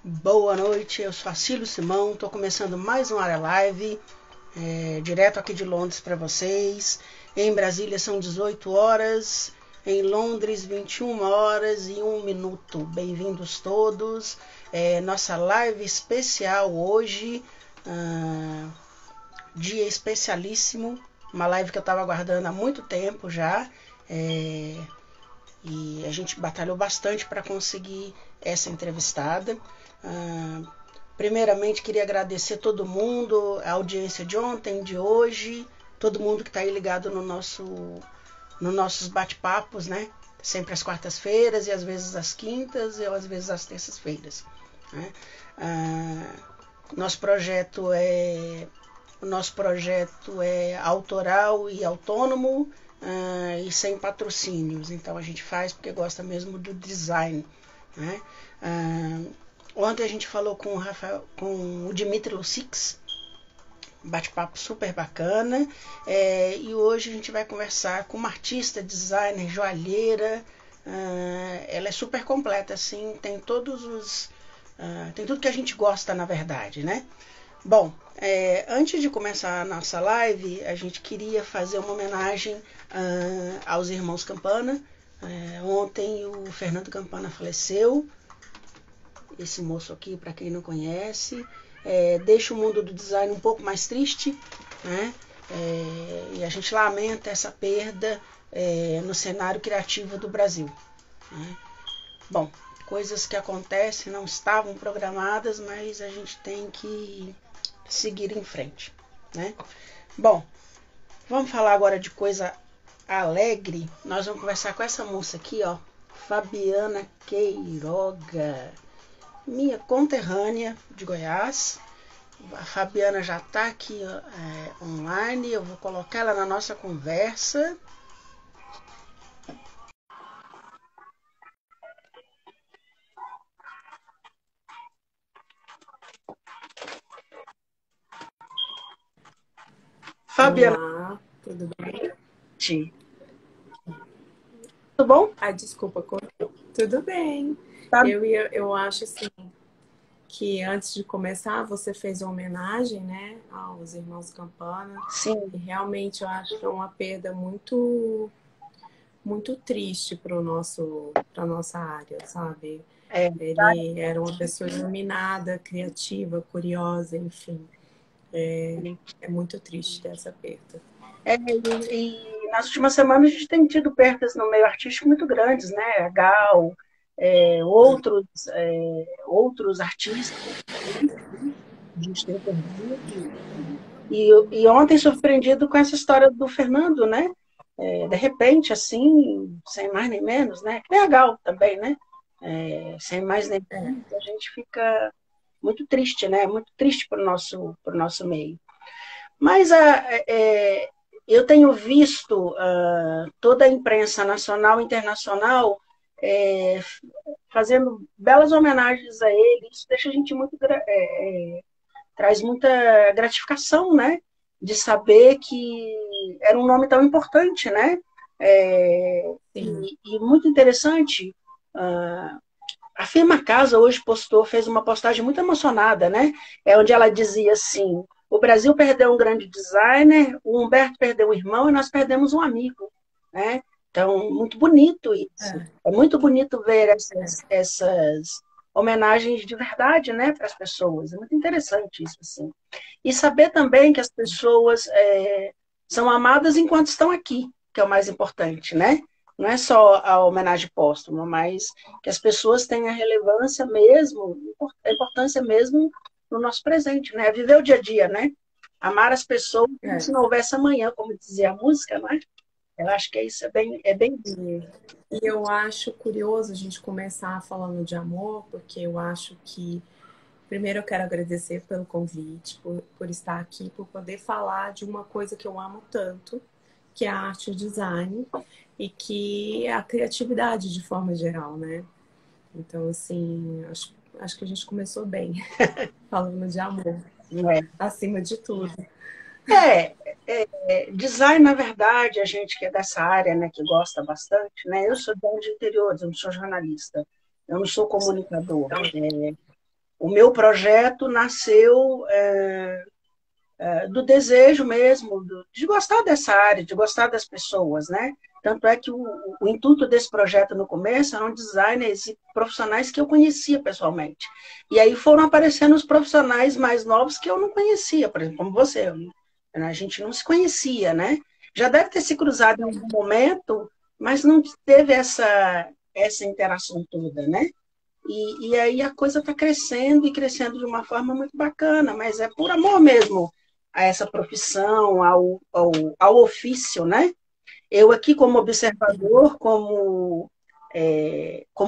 Boa noite, eu sou a Cílio Simão, estou começando mais uma área live, direto aqui de Londres para vocês. Em Brasília são 18 horas, em Londres 21 horas e 1 minuto. Bem-vindos todos. Nossa live especial hoje, dia especialíssimo, uma live que eu estava aguardando há muito tempo já. E a gente batalhou bastante para conseguir essa entrevistada. Primeiramente, queria agradecer todo mundo, a audiência de ontem, de hoje, todo mundo que está aí ligado nos nossos bate-papos, né? Sempre às quartas-feiras e às vezes às quintas e às vezes às terças-feiras. Né? Nosso projeto é autoral e autônomo, e sem patrocínios. Então a gente faz porque gosta mesmo do design. Né? Ontem a gente falou com o Dimitri Lussix, bate-papo super bacana, e hoje a gente vai conversar com uma artista, designer, joalheira. Ela é super completa, assim, tem tudo que a gente gosta, na verdade, né? Bom, antes de começar a nossa live, a gente queria fazer uma homenagem aos irmãos Campana. Ontem o Fernando Campana faleceu. Esse moço aqui, para quem não conhece, deixa o mundo do design um pouco mais triste, né? E a gente lamenta essa perda no cenário criativo do Brasil. Né? Bom, coisas que acontecem, não estavam programadas, mas a gente tem que seguir em frente. Né? Bom, vamos falar agora de coisa alegre. Nós vamos conversar com essa moça aqui, ó, Fabiana Queiroga, minha conterrânea de Goiás. A Fabiana já está aqui online, eu vou colocar ela na nossa conversa. Fabiana. Olá, tudo bem? Tudo bom? Desculpa, tudo bem. Tá. Eu acho assim que antes de começar você fez uma homenagem, né, aos irmãos Campana. Sim. E realmente eu acho que é uma perda muito triste para nossa área, sabe? Ele era uma pessoa iluminada, criativa, curiosa, enfim. É muito triste ter essa perda. E nas últimas semanas a gente tem tido perdas no meio artístico muito grandes, né? A Gal, outros artistas, a gente tem perdido. E ontem surpreendido com essa história do Fernando, né? De repente, assim, sem mais nem menos, né? Que nem a Gal também, né? Sem mais nem menos, a gente fica muito triste, né? Muito triste para o nosso meio. Mas eu tenho visto toda a imprensa nacional e internacional fazendo belas homenagens a ele. Isso deixa a gente traz muita gratificação, né? De saber que era um nome tão importante, né? E muito interessante. A Firma Casa hoje fez uma postagem muito emocionada, né? Onde ela dizia assim: o Brasil perdeu um grande designer, o Humberto perdeu um irmão e nós perdemos um amigo, né? Então, muito bonito isso. É muito bonito ver essas homenagens de verdade, né, para as pessoas. É muito interessante isso, assim. E saber também que as pessoas são amadas enquanto estão aqui, que é o mais importante, né? Não é só a homenagem póstuma, mas que as pessoas têm a relevância mesmo, a importância mesmo no nosso presente, né? Viver o dia a dia, né? Amar as pessoas como se não houvesse amanhã, como dizia a música, né? Eu acho que isso é bem E eu acho curioso a gente começar falando de amor, porque eu acho que primeiro eu quero agradecer pelo convite, por estar aqui, por poder falar de uma coisa que eu amo tanto, que é a arte e o design, e que é a criatividade de forma geral, né? Então, assim, acho que a gente começou bem, falando de amor, acima de tudo. Design, na verdade, a gente que é dessa área, né, que gosta bastante, né? Eu sou de interiores, eu não sou jornalista, eu não sou comunicador. o meu projeto nasceu do desejo mesmo, de gostar dessa área, de gostar das pessoas, né? Tanto é que o intuito desse projeto no começo eram designers e profissionais que eu conhecia pessoalmente. E aí foram aparecendo os profissionais mais novos que eu não conhecia, por exemplo, como você. A gente não se conhecia, né? Já deve ter se cruzado em algum momento, mas não teve essa interação toda, né? E aí a coisa está crescendo e crescendo de uma forma muito bacana, mas é por amor mesmo a essa profissão, ao ofício, né? Eu aqui como observador, como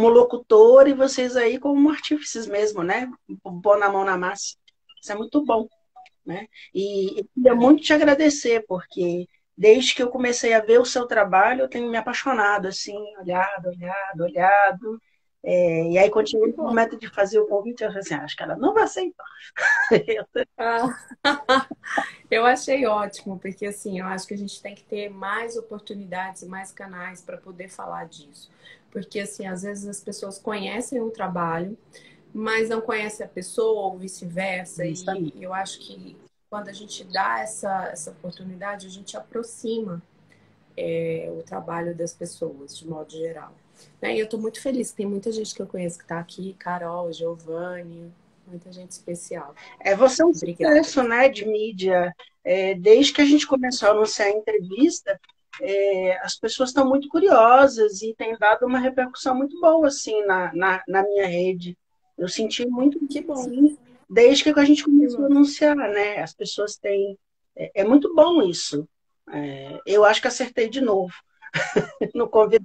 locutor, e vocês aí como artífices mesmo, né? Pôr na mão na massa. Isso é muito bom, né? E eu queria muito te agradecer, porque desde que eu comecei a ver o seu trabalho, eu tenho me apaixonado, assim, olhado, olhado, olhado. E aí, quando chegou o momento de fazer o convite, eu falei assim, acho que ela não vai aceitar. Ah, eu achei ótimo, porque assim, eu acho que a gente tem que ter mais oportunidades, mais canais para poder falar disso. Porque assim, às vezes as pessoas conhecem o trabalho, mas não conhecem a pessoa ou vice-versa. Isso aí. E eu acho que quando a gente dá essa oportunidade, a gente aproxima o trabalho das pessoas, de modo geral. Né? E eu estou muito feliz, tem muita gente que eu conheço que está aqui, Carol, Giovanni, muita gente especial. Você é um Obrigada. sucesso, né, de mídia. Desde que a gente começou a anunciar a entrevista, as pessoas estão muito curiosas e tem dado uma repercussão muito boa, assim, na minha rede. Eu senti muito, Que bom, sim, desde que a gente que começou a bom. anunciar, né? As pessoas têm... É muito bom isso. Eu acho que acertei de novo no convite.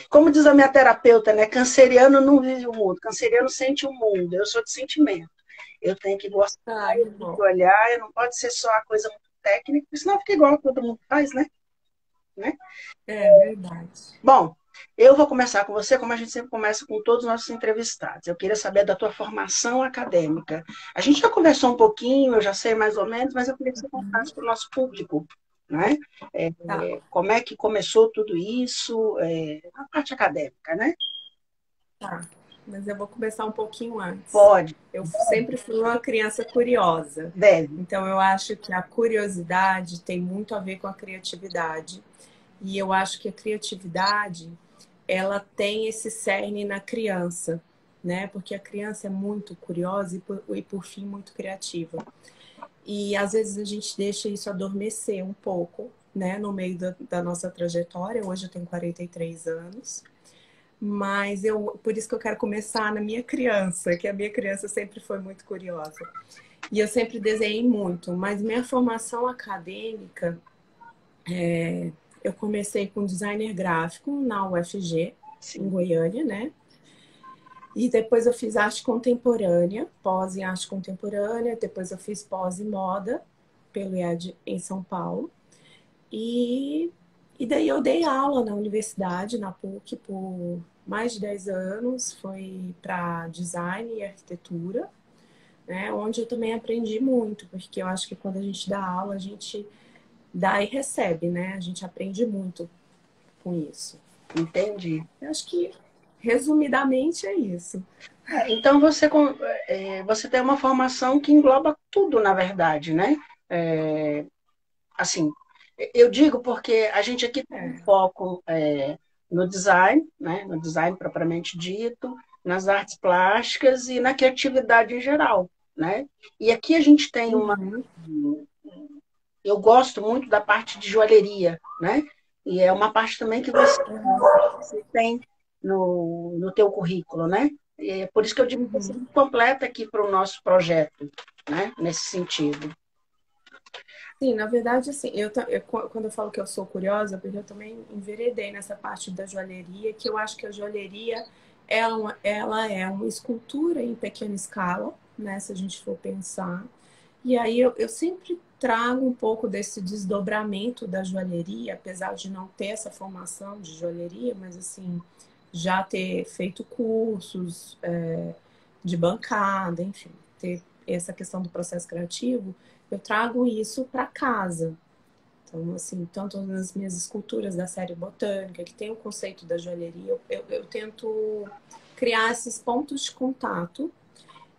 Como diz a minha terapeuta, né? Canceriano não vive o mundo, canceriano sente o mundo. Eu sou de sentimento. Eu tenho que gostar, Ah, eu que tenho que bom. olhar, não pode ser só a coisa muito técnica, porque senão fica igual todo mundo faz, né? É verdade. Bom, eu vou começar com você, como a gente sempre começa com todos os nossos entrevistados. Eu queria saber da tua formação acadêmica. A gente já conversou um pouquinho, eu já sei mais ou menos, mas eu queria que você contasse para o nosso público, né? Tá, Como é que começou tudo isso, a parte acadêmica, né? tá. Mas eu vou começar um pouquinho antes. Pode, Eu sempre fui uma criança curiosa. deve. Então, eu acho que a curiosidade tem muito a ver com a criatividade. E eu acho que a criatividade, ela tem esse cerne na criança, né? Porque a criança é muito curiosa e por fim, muito criativa. E às vezes a gente deixa isso adormecer um pouco, né? No meio da nossa trajetória. Hoje eu tenho 43 anos. Mas por isso que eu quero começar na minha criança, que a minha criança sempre foi muito curiosa. E eu sempre desenhei muito, mas minha formação acadêmica, eu comecei com designer gráfico na UFG, em Sim. Goiânia, né? E depois eu fiz arte contemporânea, pós em arte contemporânea, depois eu fiz pós em moda, pelo IED em São Paulo. E, e daí eu dei aula na universidade, na PUC, por mais de 10 anos, foi para design e arquitetura, né? Onde eu também aprendi muito, porque eu acho que quando a gente dá aula, a gente dá e recebe, né? A gente aprende muito com isso. Entendi. Eu acho que, resumidamente, é isso. Então você tem uma formação que engloba tudo, na verdade, né? Assim, eu digo porque a gente aqui tem um É. foco no design, né? No design propriamente dito, nas artes plásticas e na criatividade em geral, né? E aqui a gente tem Uhum. eu gosto muito da parte de joalheria, né? E é uma parte também que você tem no teu currículo, né? E é por isso que eu digo que você é Uhum. muito completa aqui para o nosso projeto, né? Nesse sentido. Sim, na verdade, assim, quando eu falo que eu sou curiosa, porque eu também enveredei nessa parte da joalheria, que eu acho que a joalheria ela é uma escultura em pequena escala, né, se a gente for pensar. E aí eu sempre trago um pouco desse desdobramento da joalheria, apesar de não ter essa formação de joalheria, mas assim, já ter feito cursos, de bancada, enfim, ter essa questão do processo criativo, eu trago isso para casa. Então, assim, tanto nas minhas esculturas da série botânica, que tem o conceito da joalheria, eu tento criar esses pontos de contato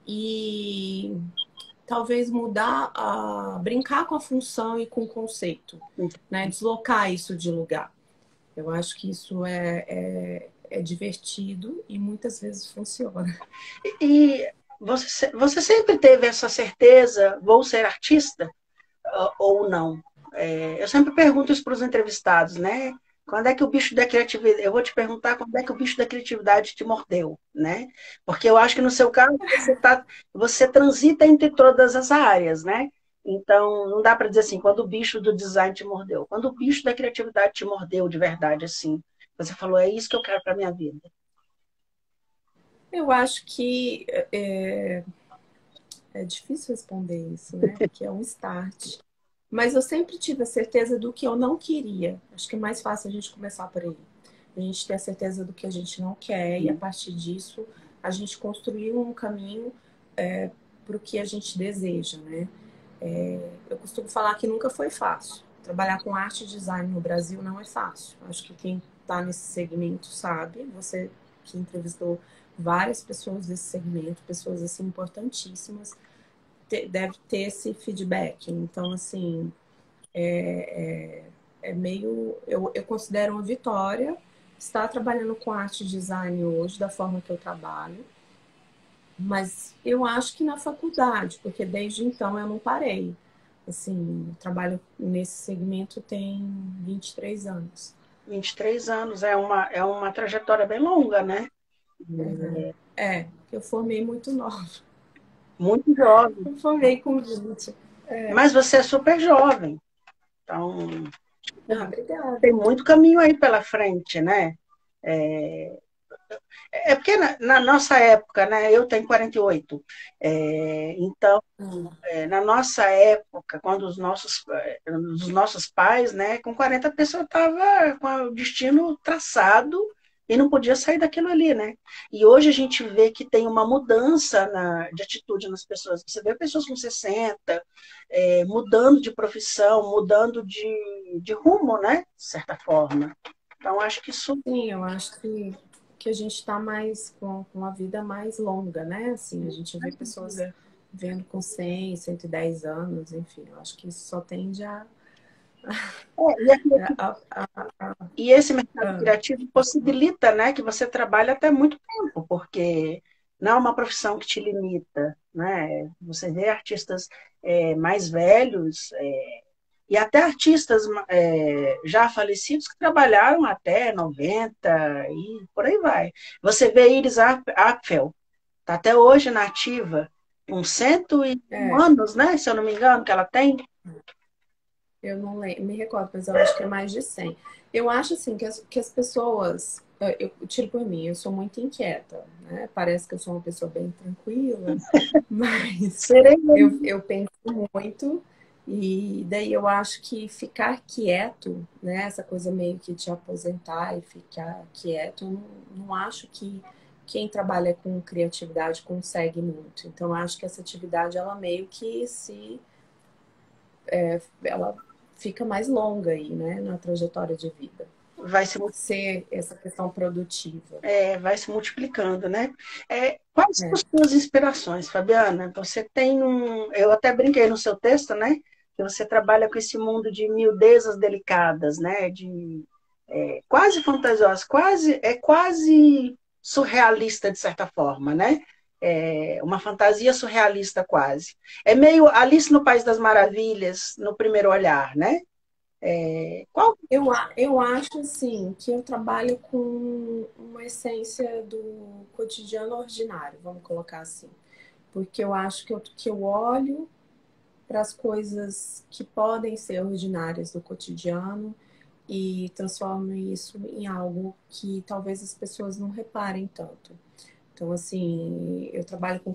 e talvez mudar, brincar com a função e com o conceito, né? Deslocar isso de lugar. Eu acho que isso é divertido e muitas vezes funciona. E você sempre teve essa certeza, vou ser artista ou não? Eu sempre pergunto isso para os entrevistados, né? Quando é que o bicho da criatividade... Eu vou te perguntar quando é que o bicho da criatividade te mordeu, né? Porque eu acho que no seu caso você transita entre todas as áreas, né? Então, não dá para dizer assim, quando o bicho do design te mordeu. Quando o bicho da criatividade te mordeu de verdade, assim, você falou, é isso que eu quero para minha vida. Eu acho que é difícil responder isso, né? Porque é um start. Mas eu sempre tive a certeza do que eu não queria. Acho que é mais fácil a gente começar por aí. A gente ter a certeza do que a gente não quer e a partir disso a gente construir um caminho para o que a gente deseja, né? Eu costumo falar que nunca foi fácil. Trabalhar com arte e design no Brasil não é fácil. Acho que quem está nesse segmento sabe. Você que entrevistou várias pessoas desse segmento, pessoas assim importantíssimas, deve ter esse feedback. Então, assim, é meio... Eu considero uma vitória estar trabalhando com arte e design hoje, da forma que eu trabalho. Mas eu acho que na faculdade, porque desde então eu não parei. Assim, eu trabalho nesse segmento tem 23 anos. 23 anos, é uma trajetória bem longa, né? Eu formei muito nova. Muito jovem. Eu formei com 20. Mas você é super jovem. Então, Obrigada. tem muito caminho aí pela frente, né? É, porque na nossa época, né? Eu tenho 48. Então, na nossa época, quando os nossos pais, né? Com 40 a pessoa estava com o destino traçado e não podia sair daquilo ali, né? E hoje a gente vê que tem uma mudança de atitude nas pessoas. Você vê pessoas com 60, mudando de profissão, mudando de rumo, né? De certa forma. Então, acho que isso Sim, eu acho que a gente está mais com a vida mais longa, né? Assim, a gente vê pessoas vendo com 100, 110 anos, enfim, eu acho que isso só tende a, e esse mercado criativo possibilita, né, que você trabalhe até muito tempo, porque não é uma profissão que te limita, né? Você vê artistas mais velhos e até artistas já falecidos que trabalharam até 90 e por aí vai. Você vê Iris Apfel, está até hoje na ativa, com 101 anos, né? Se eu não me engano, que ela tem. Eu não me recordo, mas eu acho que é mais de 100. Eu acho assim que as pessoas, eu tiro por mim, eu sou muito inquieta, né? Parece que eu sou uma pessoa bem tranquila, mas eu penso muito e daí eu acho que ficar quieto, né? Essa coisa meio que te aposentar e ficar quieto, eu não acho que quem trabalha com criatividade consegue muito. Então eu acho que essa atividade ela meio que ela fica mais longa aí, né, na trajetória de vida. Vai se, Ser essa questão produtiva. vai se multiplicando, né? Quais são as suas inspirações, Fabiana? Você tem eu até brinquei no seu texto, né? Que você trabalha com esse mundo de miudezas delicadas, né? Quase fantasiosas, quase surrealista de certa forma, né? Uma fantasia surrealista quase. É meio Alice no País das Maravilhas, no primeiro olhar, né? Qual? Eu acho, assim, que eu trabalho com uma essência do cotidiano ordinário, vamos colocar assim. Porque eu acho que eu olho para as coisas que podem ser ordinárias do cotidiano e transformo isso em algo que talvez as pessoas não reparem tanto. Então, assim, eu trabalho com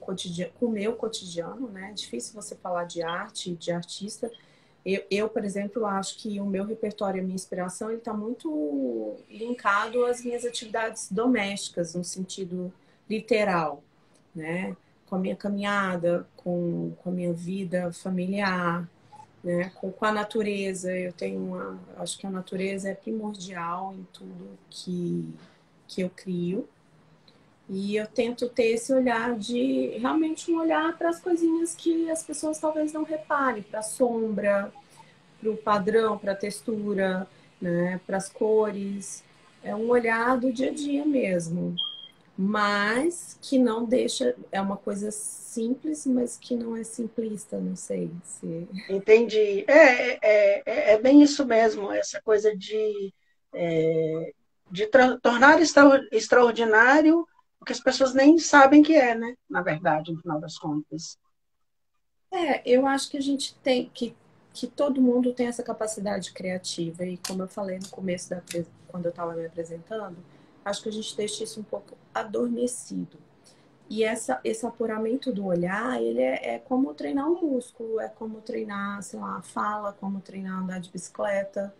o meu cotidiano, né? É difícil você falar de arte, de artista. Por exemplo, acho que o meu repertório, a minha inspiração, ele está muito linkado às minhas atividades domésticas, no sentido literal, né? Com a minha caminhada, com a minha vida familiar, né? Com a natureza. Acho que a natureza é primordial em tudo que eu crio. E eu tento ter esse olhar de realmente um olhar para as coisinhas que as pessoas talvez não reparem, para a sombra, para o padrão, para a textura, né, para as cores. É um olhar do dia a dia mesmo, mas que não deixa. É uma coisa simples, mas que não é simplista, não sei se. Entendi. É bem isso mesmo, essa coisa de tornar extraordinário o que as pessoas nem sabem que é, né? Na verdade, no final das contas. Eu acho que a gente tem que todo mundo tem essa capacidade criativa e como eu falei no começo quando eu estava me apresentando, acho que a gente deixa isso um pouco adormecido. E esse apuramento do olhar, ele é como treinar um músculo, é como treinar, sei lá, a fala, como treinar andar de bicicleta.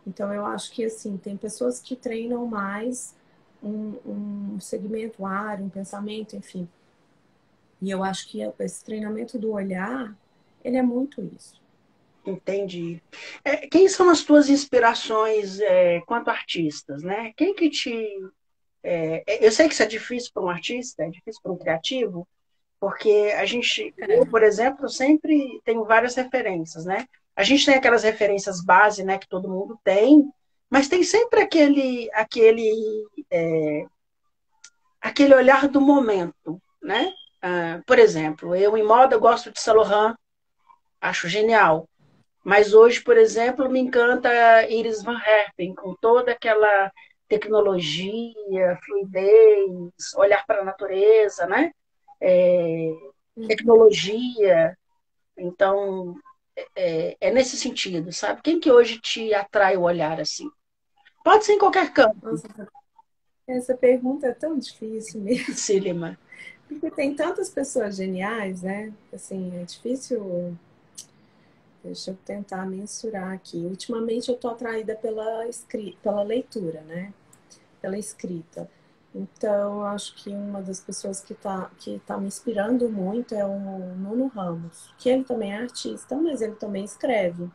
Então, eu acho que, assim, tem pessoas que treinam mais um segmento, área, um pensamento, enfim. E eu acho que esse treinamento do olhar, ele é muito isso. Entendi. Quem são as tuas inspirações quanto artistas, né? Quem que te... eu sei que isso é difícil para um artista, é difícil para um criativo, porque eu, por exemplo, sempre tenho várias referências, né? A gente tem aquelas referências base, né, que todo mundo tem, mas tem sempre aquele olhar do momento, né? Por exemplo, eu em moda gosto de Saint Laurent, acho genial. Mas hoje, por exemplo, me encanta Iris Van Herpen, com toda aquela tecnologia, fluidez, olhar para a natureza, né? É, tecnologia. Então, é nesse sentido, sabe? Quem que hoje te atrai o olhar assim? Pode ser em qualquer campo, Nossa, essa pergunta é tão difícil mesmo, Silima. porque tem tantas pessoas geniais, né? Assim, é difícil. Deixa eu tentar mensurar aqui. Ultimamente eu tô atraída pela leitura, né? Pela escrita. Então, eu acho que uma das pessoas que tá me inspirando muito é o Nuno Ramos, que ele também é artista, mas ele também escreve.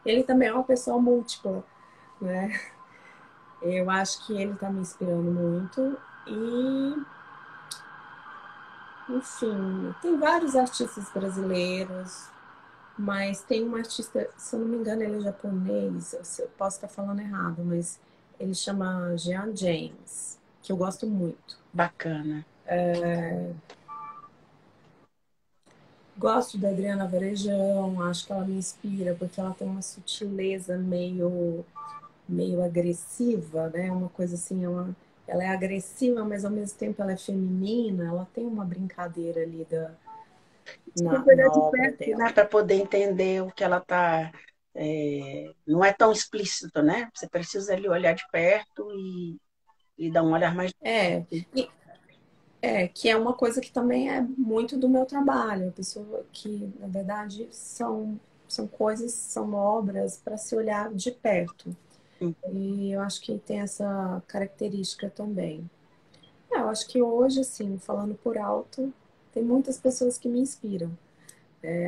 Ele também é uma pessoa múltipla, né? Eu acho que ele tá me inspirando muito. E, enfim, tem vários artistas brasileiros, mas tem um artista, se eu não me engano, ele é japonês, eu posso estar falando errado, mas ele chama Jean James, que eu gosto muito. Bacana. Gosto da Adriana Varejão, acho que ela me inspira, porque ela tem uma sutileza meio agressiva, né? Uma coisa assim, ela é agressiva, mas ao mesmo tempo ela é feminina, ela tem uma brincadeira ali Tem que olhar na de obra perto, dela. né, para poder entender o que ela está. Não é tão explícito, né? Você precisa ali olhar de perto e dar um olhar mais. É, e, que é uma coisa que também é muito do meu trabalho. A pessoa que, na verdade, são coisas, são obras para se olhar de perto. E eu acho que tem essa característica também. Eu acho que hoje, assim, falando por alto, tem muitas pessoas que me inspiram.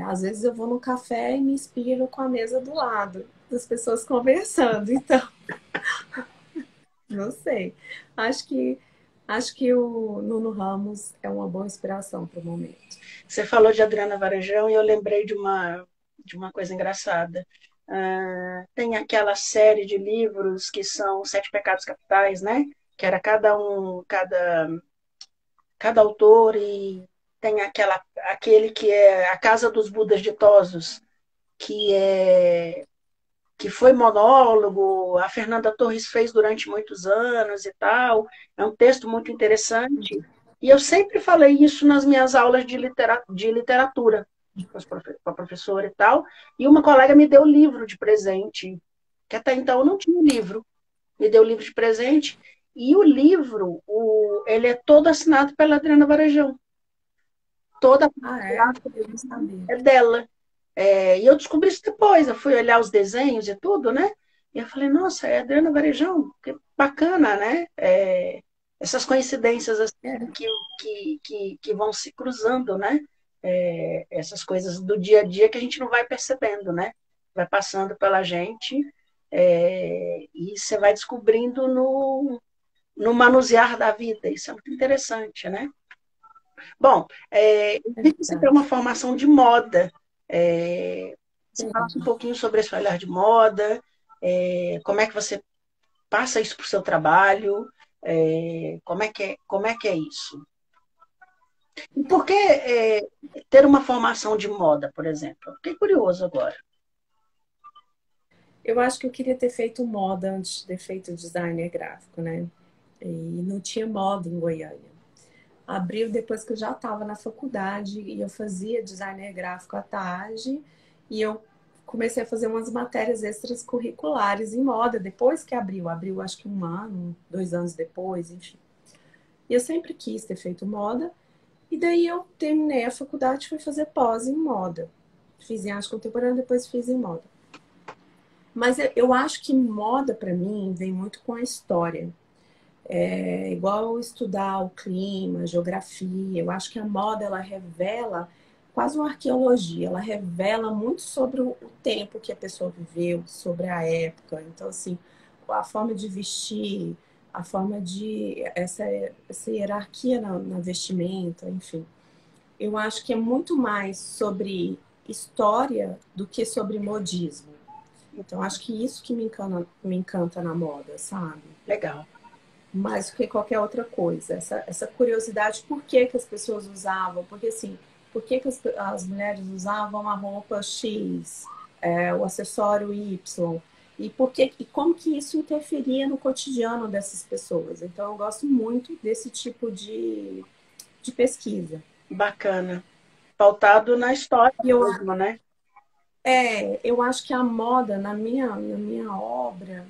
Às vezes eu vou no café e me inspiro com a mesa do lado, das pessoas conversando. Então, não sei. Acho que acho que o Nuno Ramos é uma boa inspiração para o momento. Você falou de Adriana Varejão e eu lembrei de uma coisa engraçada. Tem aquela série de livros que são Sete Pecados Capitais, né? Que era cada autor e tem aquele que é A Casa dos Budas Ditosos, que foi monólogo, a Fernanda Torres fez durante muitos anos e tal. É um texto muito interessante. E eu sempre falei isso nas minhas aulas de literatura, com a professora e tal. E uma colega me deu o livro de presente, que até então eu não tinha livro. Me deu o livro de presente. E o livro, ele é todo assinado pela Adriana Varejão. Toda a Ah, é? parte Eu não sabia. é dela. E eu descobri isso depois, eu fui olhar os desenhos e tudo, né? E eu falei, nossa, é Adriana Varejão, que bacana, né? Essas coincidências assim, É. que vão se cruzando, né? Essas coisas do dia a dia que a gente não vai percebendo, né? Vai passando pela gente, e você vai descobrindo no manusear da vida. Isso é muito interessante, né? Bom, eu É vi que você tem uma verdade. formação de moda. Você fala um Tem. pouquinho sobre esse olhar de moda, como é que você passa isso para o seu trabalho, como é que é isso? E por que ter uma formação de moda, por exemplo? Fiquei curioso agora. Eu acho que eu queria ter feito moda antes de ter feito designer gráfico, né? E não tinha moda em Goiânia. Abriu depois que eu já estava na faculdade e eu fazia designer gráfico à tarde e eu comecei a fazer umas matérias extras curriculares em moda depois que abriu. Abriu acho que um ano, 2 anos depois, enfim. E eu sempre quis ter feito moda e daí eu terminei a faculdade e fui fazer pós em moda. Fiz em arte contemporânea, depois fiz em moda. Mas eu acho que moda para mim vem muito com a história. É igual estudar o clima, geografia. Eu acho que a moda ela revela quase uma arqueologia. Ela revela muito sobre o tempo que a pessoa viveu, sobre a época. Então, assim, a forma de vestir, a forma de essa hierarquia na vestimenta, enfim. Eu acho que é muito mais sobre história do que sobre modismo. Então, acho que isso que me encanta na moda, sabe? Legal. Mais do que qualquer outra coisa. Essa curiosidade, por que que as pessoas usavam? Porque assim, por que que as mulheres usavam a roupa X, o acessório Y? E como que isso interferia no cotidiano dessas pessoas? Então, eu gosto muito desse tipo de pesquisa. Bacana. Pautado na história E eu, mesmo, né? eu acho que a moda, na minha obra,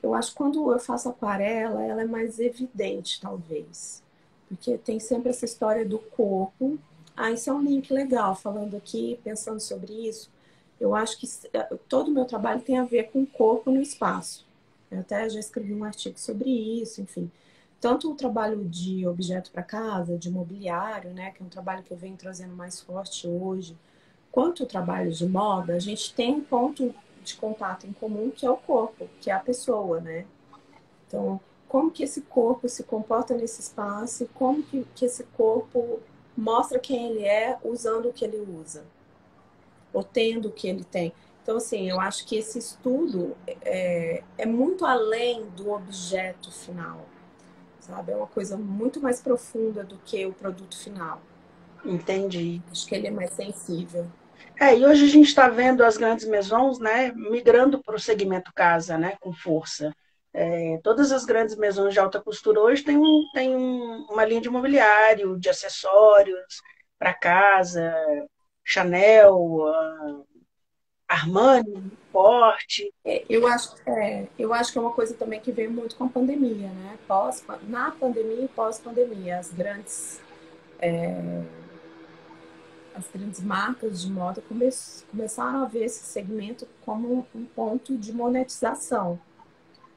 eu acho que quando eu faço aquarela, ela é mais evidente, talvez. Porque tem sempre essa história do corpo. Ah, isso é um link legal, falando aqui, pensando sobre isso. Eu acho que todo o meu trabalho tem a ver com o corpo no espaço. Eu até já escrevi um artigo sobre isso, enfim. Tanto o trabalho de objeto para casa, de mobiliário, né, que é um trabalho que eu venho trazendo mais forte hoje, quanto o trabalho de moda, a gente tem um ponto de contato em comum que é o corpo, que é a pessoa, né? Então, como que esse corpo se comporta nesse espaço e como que esse corpo mostra quem ele é usando o que ele usa, ou tendo o que ele tem. Então, assim, eu acho que esse estudo é muito além do objeto final, sabe? É uma coisa muito mais profunda do que o produto final. Entendi. Acho que ele é mais sensível. E hoje a gente está vendo as grandes maisons, né, migrando para o segmento casa, né, com força. Todas as grandes maisons de alta costura hoje uma linha de mobiliário, de acessórios para casa, Chanel, Armani, Forte. Eu acho que é uma coisa também que veio muito com a pandemia, né? Na pandemia e pós-pandemia, as grandes marcas de moda começaram a ver esse segmento como um ponto de monetização,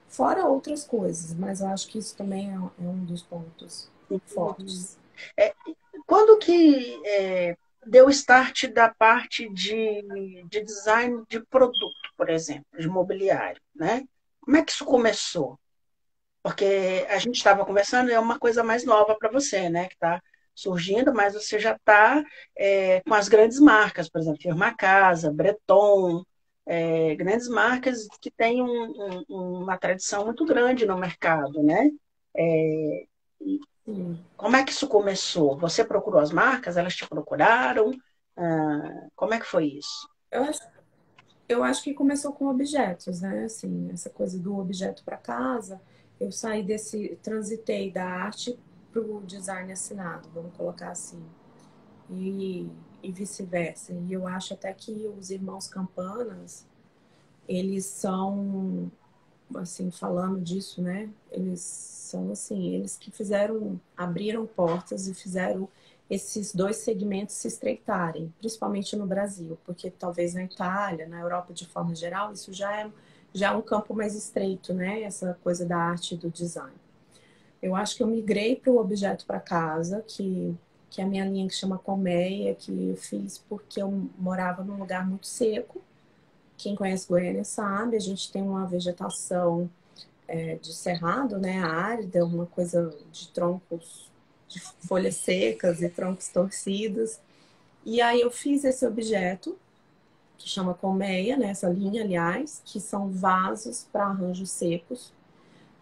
fora outras coisas, mas eu acho que isso também é um dos pontos fortes. É, Quando que deu o start da parte de design de produto, por exemplo, de mobiliário, né? Como é que isso começou? Porque a gente estava conversando, é uma coisa mais nova para você, né? Que está surgindo, mas você já está com as grandes marcas, por exemplo, Firma Casa, Breton, grandes marcas que têm uma tradição muito grande no mercado, né? É, Sim. Como é que isso começou? Você procurou as marcas? Elas te procuraram? Como é que foi isso? Eu acho, eu acho que começou com objetos, né? Assim, essa coisa do objeto para casa. Eu transitei da arte para o design assinado, vamos colocar assim. e, e vice-versa. E eu acho até que os irmãos Campanas, eles são, assim, falando disso, né? Eles são, assim, eles que abriram portas e fizeram esses dois segmentos se estreitarem, principalmente no Brasil, porque talvez na Itália, na Europa de forma geral, isso já é um campo mais estreito, né? Essa coisa da arte e do design. Eu acho que eu migrei para o objeto para casa, que é a minha linha que chama Colmeia, que eu fiz porque eu morava num lugar muito seco. Quem conhece Goiânia sabe, a gente tem uma vegetação de cerrado, né, árida, uma coisa de troncos, de folhas secas e troncos torcidos. E aí eu fiz esse objeto, que chama colmeia, né, essa linha, aliás, que são vasos para arranjos secos.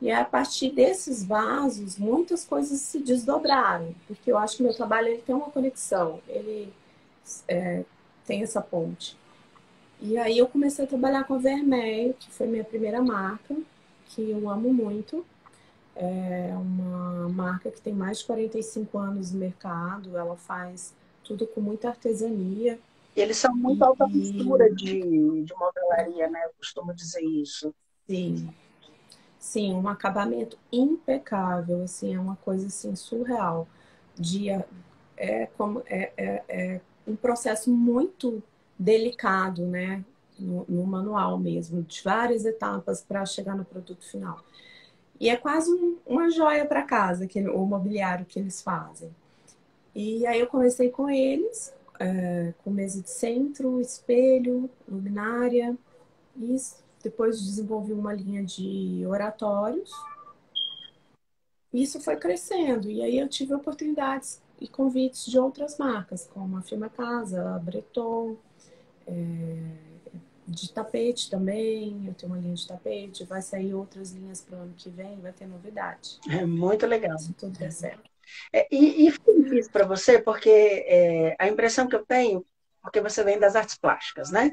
E a partir desses vasos, muitas coisas se desdobraram, porque eu acho que meu trabalho ele tem uma conexão, ele tem essa ponte. E aí eu comecei a trabalhar com a Vermeil, que foi minha primeira marca, que eu amo muito. É uma marca que tem mais de 45 anos no mercado, ela faz tudo com muita artesania. Eles são muito alta costura de modelaria, né? Eu costumo dizer isso. Sim, sim, um acabamento impecável, assim, é uma coisa assim surreal. De, é um processo muito delicado, né? No manual mesmo, de várias etapas para chegar no produto final. E é quase uma joia para casa, o mobiliário que eles fazem. E aí eu comecei com eles, com mesa de centro, espelho, luminária. E depois desenvolvi uma linha de oratórios. E isso foi crescendo. E aí eu tive oportunidades e convites de outras marcas, como a Firma Casa, a Breton, de tapete também. Eu tenho uma linha de tapete. Vai sair outras linhas para o ano que vem, vai ter novidade. É muito legal. Se tudo der certo. E foi difícil para você, porque a impressão que eu tenho, porque você vem das artes plásticas, né?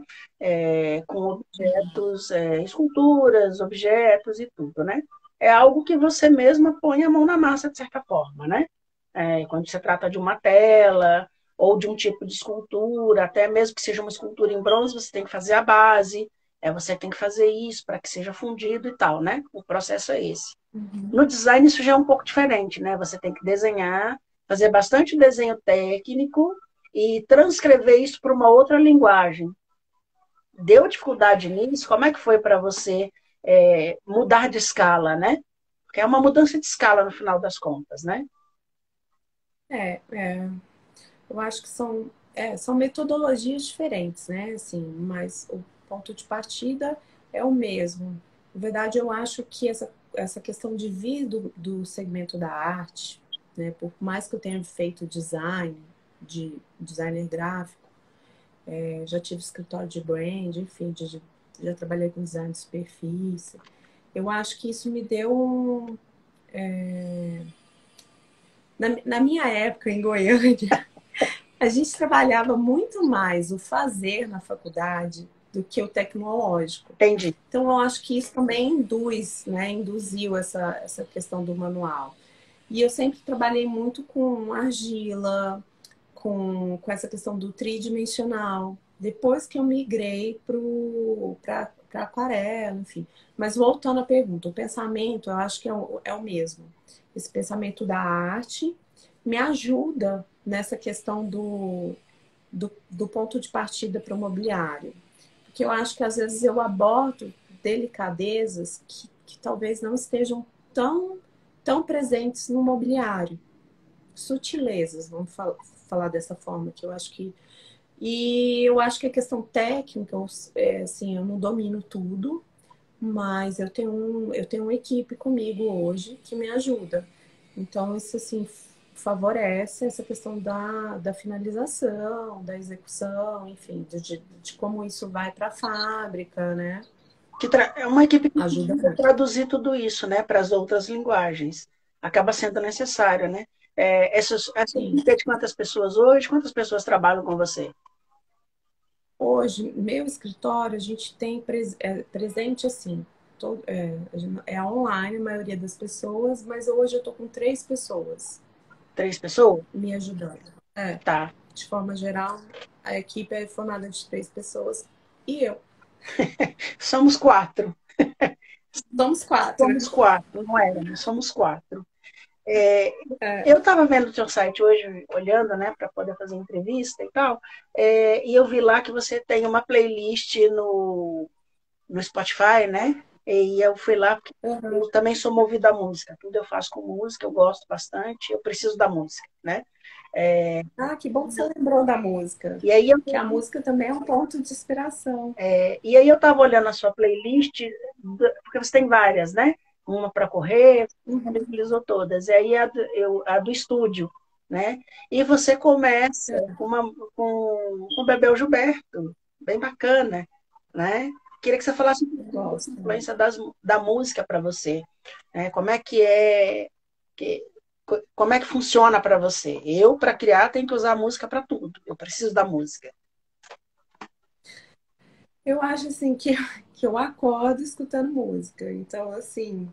Com objetos, esculturas, objetos e tudo, né? É algo que você mesma põe a mão na massa, de certa forma, né? Quando se trata de uma tela ou de um tipo de escultura, até mesmo que seja uma escultura em bronze, você tem que fazer a base, você tem que fazer isso para que seja fundido e tal, né? O processo é esse. Uhum. No design isso já é um pouco diferente, né? Você tem que desenhar, fazer bastante desenho técnico e transcrever isso para uma outra linguagem. Deu dificuldade nisso? Como é que foi para você mudar de escala, né? Porque é uma mudança de escala no final das contas, né? É, é, eu acho que são metodologias diferentes, né? Assim, mas o ponto de partida é o mesmo. Na verdade, eu acho que essa questão de vir do segmento da arte, né? Por mais que eu tenha feito design, de designer gráfico, já tive escritório de brand, enfim, já trabalhei com design de superfície. Eu acho que isso me deu na minha época, em Goiânia, a gente trabalhava muito mais o fazer na faculdade do que o tecnológico. Entendi. Então, eu acho que isso também induziu essa questão do manual. E eu sempre trabalhei muito com argila, com essa questão do tridimensional. Depois que eu migrei para aquarela, enfim. Mas voltando à pergunta, o pensamento, eu acho que é o mesmo. Esse pensamento da arte me ajuda nessa questão do ponto de partida para o mobiliário. Porque eu acho que às vezes eu abordo delicadezas que talvez não estejam tão presentes no mobiliário. Sutilezas, vamos falar dessa forma, que eu acho que. E eu acho que a questão técnica, assim, eu não domino tudo, mas eu tenho uma equipe comigo hoje que me ajuda. Então, isso assim favorece essa questão da finalização, da execução, enfim, de como isso vai para a fábrica, né? É uma equipe que Ajuda precisa muito. traduzir tudo isso, né, para as outras linguagens. Acaba sendo necessário, né? Essa Sim. equipe é de quantas pessoas hoje? Quantas pessoas trabalham com você? Hoje, meu escritório, a gente tem presente assim, é online a maioria das pessoas, mas hoje eu estou com 3 pessoas 3 pessoas? me ajudando. Tá. De forma geral, a equipe é formada de 3 pessoas e eu. Somos 4. Somos 4. Somos 4, não éramos, somos 4. É. Eu estava vendo o seu site hoje, olhando, né, para poder fazer entrevista e tal, e eu vi lá que você tem uma playlist no Spotify, né? E eu fui lá porque Uhum. eu também sou movida à música. Tudo eu faço com música, eu gosto bastante, eu preciso da música, né? Ah, que bom que você lembrou da música. E aí eu, Que a música também é um ponto de inspiração. e aí eu estava olhando a sua playlist, porque você tem várias, né? uma para correr, Uhum. utilizou todas. E aí a do estúdio, né? E você começa com o Bebel Gilberto, bem bacana, né? Queria que você falasse um Eu pouco dessa gosto. influência da música para você, né? Que, como é que funciona para você? Eu, para criar, tenho que usar a música para tudo. Eu preciso da música. Eu acho assim que eu acordo escutando música. Então, assim,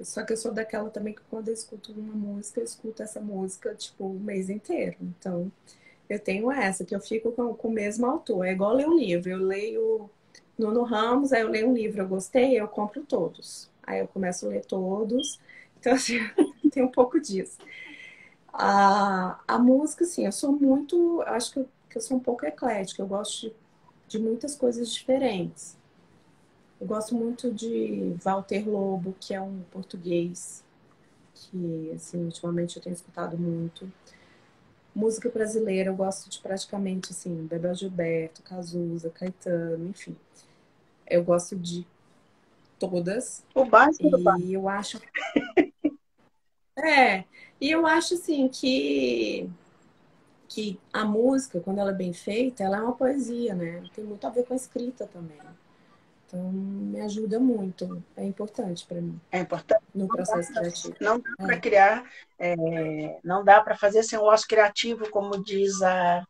só que eu sou daquela também que quando eu escuto uma música, eu escuto essa música, tipo, o mês inteiro. Então, eu tenho essa, que eu fico com o mesmo autor. É igual ler um livro. Eu leio Nuno Ramos, aí eu leio um livro, eu gostei, eu compro todos. Aí eu começo a ler todos. Então, assim, tem um pouco disso. A música, assim, eu sou muito. Eu acho que eu sou um pouco eclética. Eu gosto de muitas coisas diferentes. Eu gosto muito de Walter Lobo, que é um português que, assim, ultimamente eu tenho escutado muito. Música brasileira, eu gosto de praticamente, assim, Bebel Gilberto, Cazuza, Caetano, enfim. Eu gosto de todas. O básico do básico. E eu acho. É, e eu acho, assim, que a música, quando ela é bem feita, ela é uma poesia, né? Tem muito a ver com a escrita também. Então, me ajuda muito. É importante para mim É importante. no processo criativo. Não dá para É. criar, não dá para fazer sem o ócio criativo, como diz a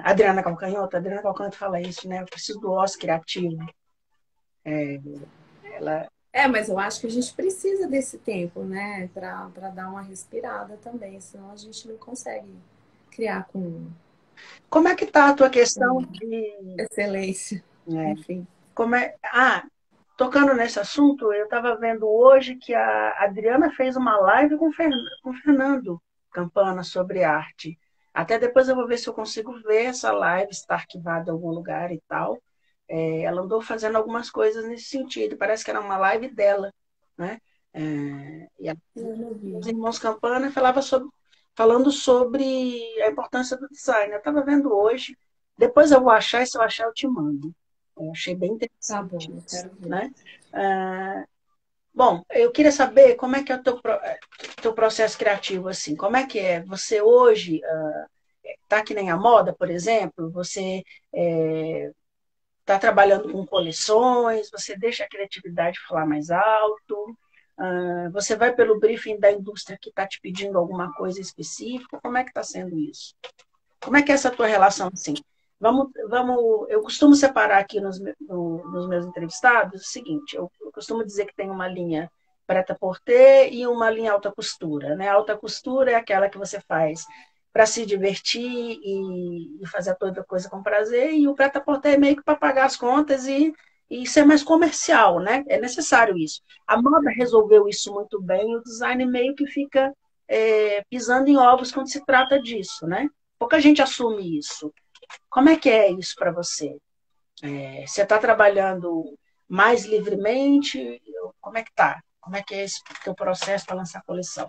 Adriana Calcanhoto. A Adriana Calcanhoto fala isso, né? Eu preciso do ócio criativo. Ela... Mas eu acho que a gente precisa desse tempo, né? Para dar uma respirada também, senão a gente não consegue criar Como é que está a tua com questão de... excelência. É, Enfim. tocando nesse assunto, eu estava vendo hoje que a Adriana fez uma live com o Fernando Campana sobre arte. Até depois eu vou ver se eu consigo ver essa live, está arquivada em algum lugar e tal. Ela andou fazendo algumas coisas nesse sentido. Parece que era uma live dela, né? E Eu não os vi. irmãos Campana falando sobre a importância do design. Eu estava vendo hoje. Depois eu vou achar, e se eu achar, eu te mando. Eu achei bem Tá bom, interessante eu isso, quero ver. né? Bom, eu queria saber como é que é o teu processo criativo, assim. Como é que é? Você hoje está que nem a moda, por exemplo? Você está trabalhando com coleções? Você deixa a criatividade falar mais alto? Você vai pelo briefing da indústria que está te pedindo alguma coisa específica? Como é que está sendo isso? Como é que é essa tua relação assim? Eu costumo separar aqui nos meus entrevistados o seguinte: eu costumo dizer que tem uma linha preta-porter e uma linha alta costura, né? A alta costura é aquela que você faz para se divertir e fazer toda coisa com prazer, e o preta-porter é meio que para pagar as contas e ser mais comercial, né? É necessário isso. A moda resolveu isso muito bem, e o design meio que fica pisando em ovos quando se trata disso, né? Pouca gente assume isso. Como é que é isso para você? Você está trabalhando mais livremente? Como é que tá? Como é que é esse teu processo para lançar a coleção?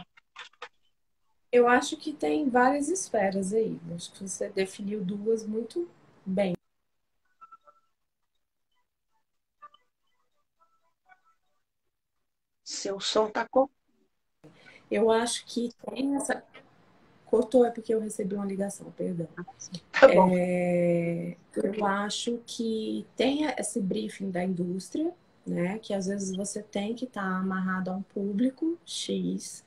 Eu acho que tem várias esferas aí. Acho que você definiu duas muito bem. Seu som está Eu acho que tem essa. Cortou é porque eu recebi uma ligação, perdão. tá bom. Eu acho que tem esse briefing da indústria, né? Que às vezes você tem que estar amarrado a um público X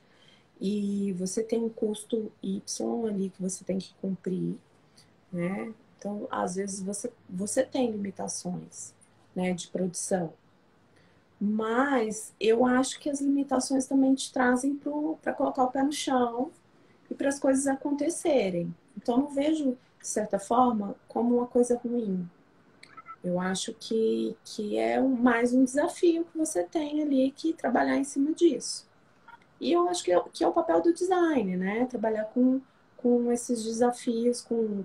e você tem um custo Y ali que você tem que cumprir, né? Então, às vezes você tem limitações, né, de produção. Mas eu acho que as limitações também te trazem para colocar o pé no chão e para as coisas acontecerem. Então, eu não vejo, de certa forma, como uma coisa ruim. Eu acho que é mais um desafio que você tem ali que trabalhar em cima disso. E eu acho que é o papel do design, né? Trabalhar com esses desafios, com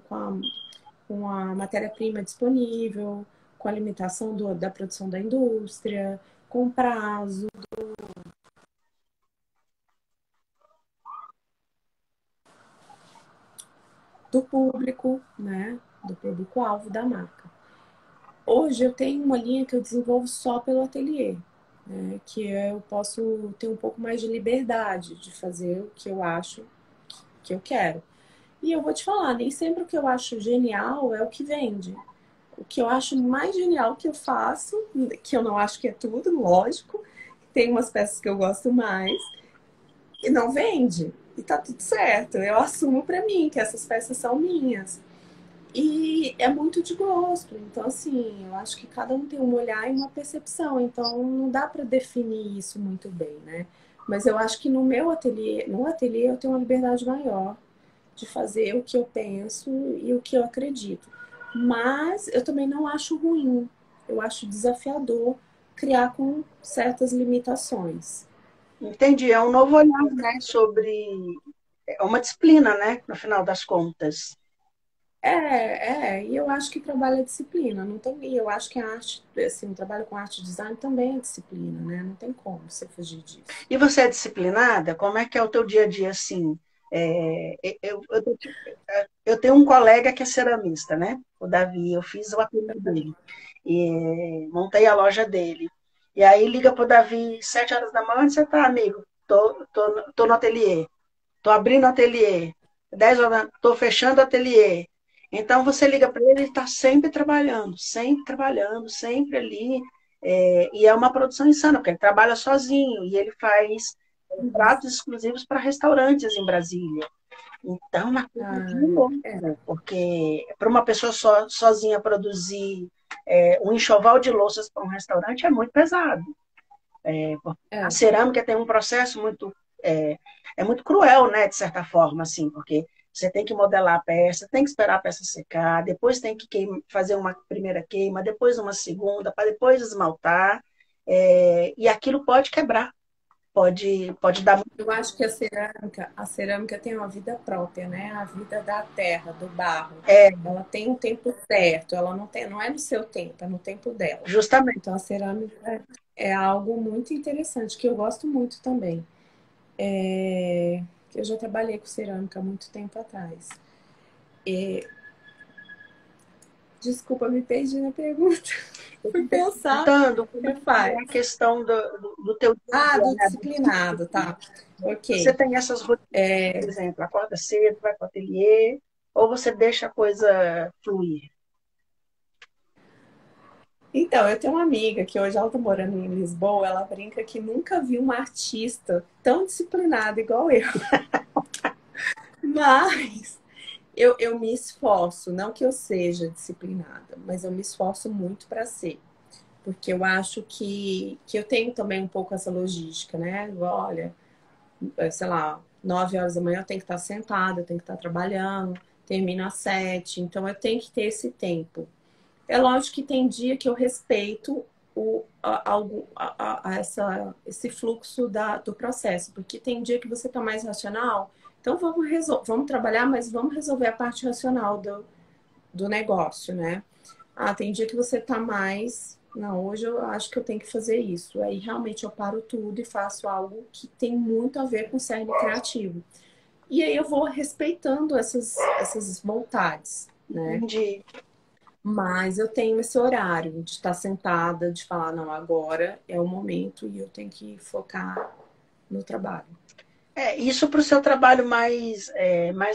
a matéria-prima disponível, com a limitação da produção da indústria, com o prazo do público, né? Do público-alvo da marca. Hoje eu tenho uma linha que eu desenvolvo só pelo ateliê. né? Que eu posso ter um pouco mais de liberdade de fazer o que eu acho que eu quero. E eu vou te falar, nem sempre o que eu acho genial é o que vende. O que eu acho mais genial que eu faço, que eu não acho que é tudo, lógico, tem umas peças que eu gosto mais, e não vende. E tá tudo certo. Eu assumo pra mim que essas peças são minhas. E é muito de gosto. Então, assim, eu acho que cada um tem um olhar e uma percepção. Então, não dá para definir isso muito bem, né? Mas eu acho que no meu ateliê, no ateliê eu tenho uma liberdade maior de fazer o que eu penso e o que eu acredito. Mas eu também não acho ruim. Eu acho desafiador criar com certas limitações. Entendi, é um novo olhar, né, sobre é uma disciplina, né, no final das contas. E eu acho que trabalho é disciplina, não tem, e eu acho que a arte, assim, o trabalho com arte e design também é disciplina, né? Não tem como você fugir disso. E você é disciplinada? Como é que é o teu dia a dia assim? Eu tenho um colega que é ceramista, né? O Davi, eu fiz o ateliê dele e montei a loja dele. E aí liga pro Davi 7 horas da manhã, onde você tá, amigo? Tô no ateliê. Tô abrindo o ateliê. 10 horas, tô fechando o ateliê. Então você liga para ele, ele está sempre trabalhando, sempre ali. E é uma produção insana, porque ele trabalha sozinho e ele faz pratos exclusivos para restaurantes em Brasília. Então, uma coisa de Ah, louco, porque para uma pessoa sozinha produzir um enxoval de louças para um restaurante é muito pesado. A é, cerâmica tem um processo muito muito cruel, né, de certa forma, assim, porque você tem que modelar a peça, tem que esperar a peça secar, depois tem que fazer uma primeira queima, depois uma segunda, para depois esmaltar, e aquilo pode quebrar, pode dar. eu acho que a cerâmica tem uma vida própria, né? A vida da terra, do barro. É, Ela tem um tempo certo, ela não tem, não é no seu tempo, é no tempo dela. justamente. Então a cerâmica é algo muito interessante que eu gosto muito também. Eu já trabalhei com cerâmica há muito tempo atrás. Desculpa, me perdi na pergunta. Fui pensar. Perguntando como é Você que é a faz? questão do teu dia a Ah, dia, do né? disciplinado, tá. Você Ok. tem essas rotinas, por exemplo, acorda cedo, vai para o ateliê, ou você deixa a coisa fluir? Então, eu tenho uma amiga que hoje ela tá morando em Lisboa, ela brinca que nunca viu uma artista tão disciplinada igual eu. Mas eu me esforço, não que eu seja disciplinada, mas eu me esforço muito para ser. Porque eu acho que eu tenho também um pouco essa logística, né? Olha, sei lá, 9 horas da manhã eu tenho que estar sentada, eu tenho que estar trabalhando, termino às 7, então eu tenho que ter esse tempo. É lógico que tem dia que eu respeito esse fluxo do processo, porque tem dia que você está mais racional, então vamos trabalhar, mas vamos resolver a parte racional do negócio, né? Ah, tem dia que você tá mais. Não, hoje eu acho que eu tenho que fazer isso. Aí realmente eu paro tudo e faço algo que tem muito a ver com o cerne criativo. E aí eu vou respeitando essas vontades, né? Entendi. Mas eu tenho esse horário de estar sentada, de falar, não, agora é o momento e eu tenho que focar no trabalho. Isso para o seu trabalho mais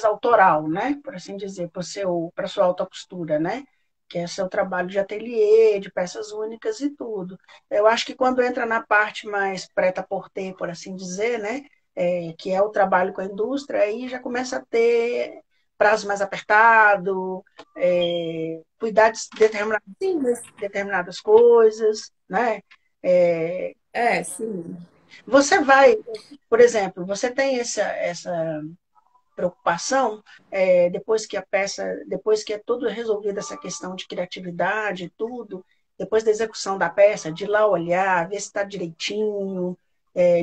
autoral, né? Por assim dizer, para a sua alta costura, né? Que é seu trabalho de ateliê, de peças únicas e tudo. Eu acho que quando entra na parte mais prêt-à-porter, por assim dizer, né? Que é o trabalho com a indústria, aí já começa a ter prazo mais apertado, cuidar de Sim, mas determinadas coisas, né? É, sim. Você vai, por exemplo, você tem essa preocupação depois que a peça, depois que é tudo resolvida essa questão de criatividade e tudo, depois da execução da peça, de ir lá olhar, ver se está direitinho,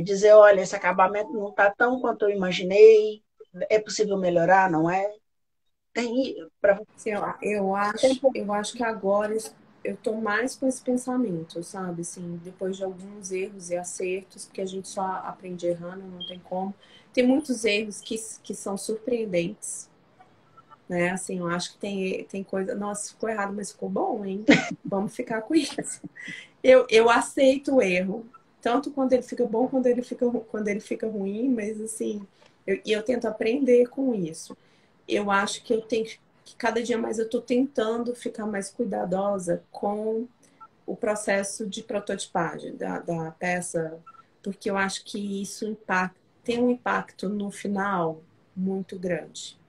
dizer, olha, esse acabamento não está tão quanto eu imaginei, é possível melhorar, não é? Tem para Assim, eu acho que agora eu tô mais com esse pensamento, sabe? Assim, depois de alguns erros e acertos, porque a gente só aprende errando, não tem como. Tem muitos erros que são surpreendentes, né? Assim, eu acho que tem coisa. Nossa, ficou errado, mas ficou bom, hein? Vamos ficar com isso. Eu aceito o erro, tanto quando ele fica bom, quando ele fica ruim, mas assim, eu tento aprender com isso. Eu acho que eu tenho que cada dia mais eu estou tentando ficar mais cuidadosa com o processo de prototipagem da peça, porque eu acho que isso tem um impacto no final muito grande.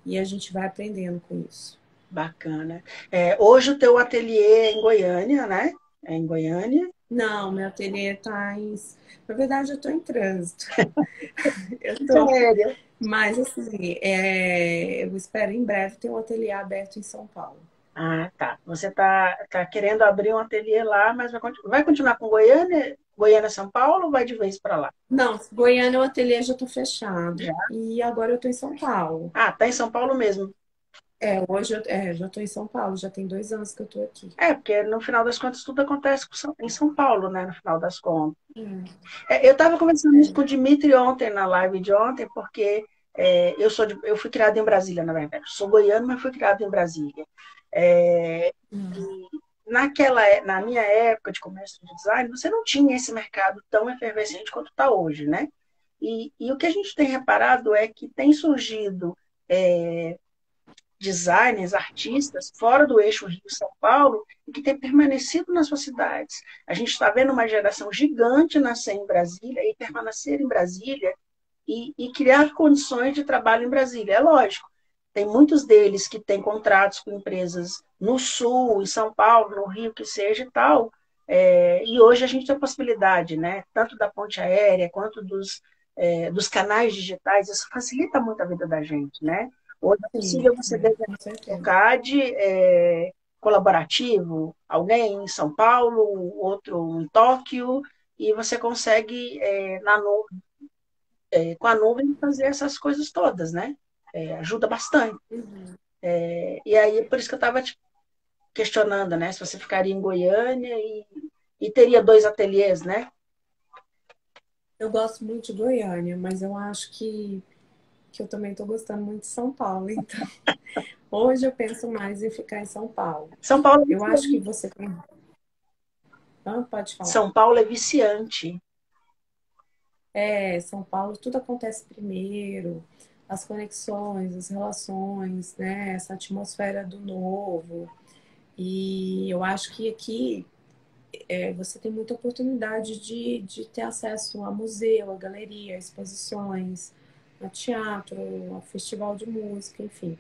E a gente vai aprendendo com isso. Bacana. Hoje o teu ateliê é em Goiânia, né? É em Goiânia. Não, meu ateliê está em. Na verdade, eu estou em trânsito. Eu tô. Sério? Mas, assim, eu espero em breve ter um ateliê aberto em São Paulo. Ah, tá. Você tá querendo abrir um ateliê lá, mas vai continuar com Goiânia, Goiânia, São Paulo, ou vai de vez para lá? Não, Goiânia, o ateliê já está fechado. Já? E agora eu estou em São Paulo. Ah, tá em São Paulo mesmo. Hoje já estou em São Paulo, já tem 2 anos que eu estou aqui. Porque no final das contas tudo acontece em São Paulo, né? No final das contas. Hum, Eu estava conversando isso é. com o Dimitri ontem, na live de ontem, porque eu fui criada em Brasília, na verdade. Sou goiano, mas fui criada em Brasília. É, Hum, e na minha época de comércio de design, você não tinha esse mercado tão efervescente quanto está hoje, né? E o que a gente tem reparado é que tem surgido designers, artistas fora do eixo Rio-São Paulo e que têm permanecido nas suas cidades. A gente está vendo uma geração gigante nascer em Brasília e permanecer em Brasília e criar condições de trabalho em Brasília. É lógico, tem muitos deles que têm contratos com empresas no Sul, em São Paulo, no Rio, que seja e tal. E hoje a gente tem a possibilidade, né, tanto da ponte aérea quanto dos canais digitais, isso facilita muito a vida da gente, né? Hoje é sim, possível você desenhar com um certeza. CAD colaborativo, alguém em São Paulo, outro em Tóquio, e você consegue, com a nuvem, fazer essas coisas todas, né? Ajuda bastante. Uhum. E aí, por isso que eu estava te questionando, né? Se você ficaria em Goiânia e teria 2 ateliês, né? Eu gosto muito de Goiânia, mas eu acho que eu também estou gostando muito de São Paulo. Então, hoje eu penso mais em ficar em São Paulo. São Paulo é Eu acho que viciante. você tem. Ah, pode falar. São Paulo é viciante. São Paulo tudo acontece primeiro, as conexões, as relações, né? Essa atmosfera do novo. E eu acho que aqui você tem muita oportunidade de ter acesso a museu, a galeria, a exposições, a teatro, a festival de música, enfim.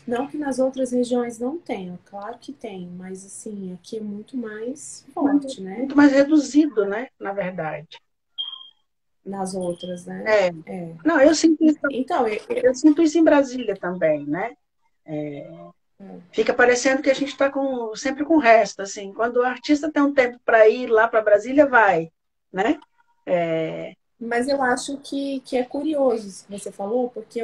Não que nas outras regiões não tenha, claro que tem, mas assim, aqui é muito mais forte, né? Muito mais reduzido, né? Na verdade. Nas outras, né? É. É. Não, Então, eu sinto isso em Brasília também, né? Fica parecendo que a gente está sempre com o resto, assim. Quando o artista tem um tempo para ir lá para Brasília, vai, né? É, mas eu acho que é curioso isso que você falou, porque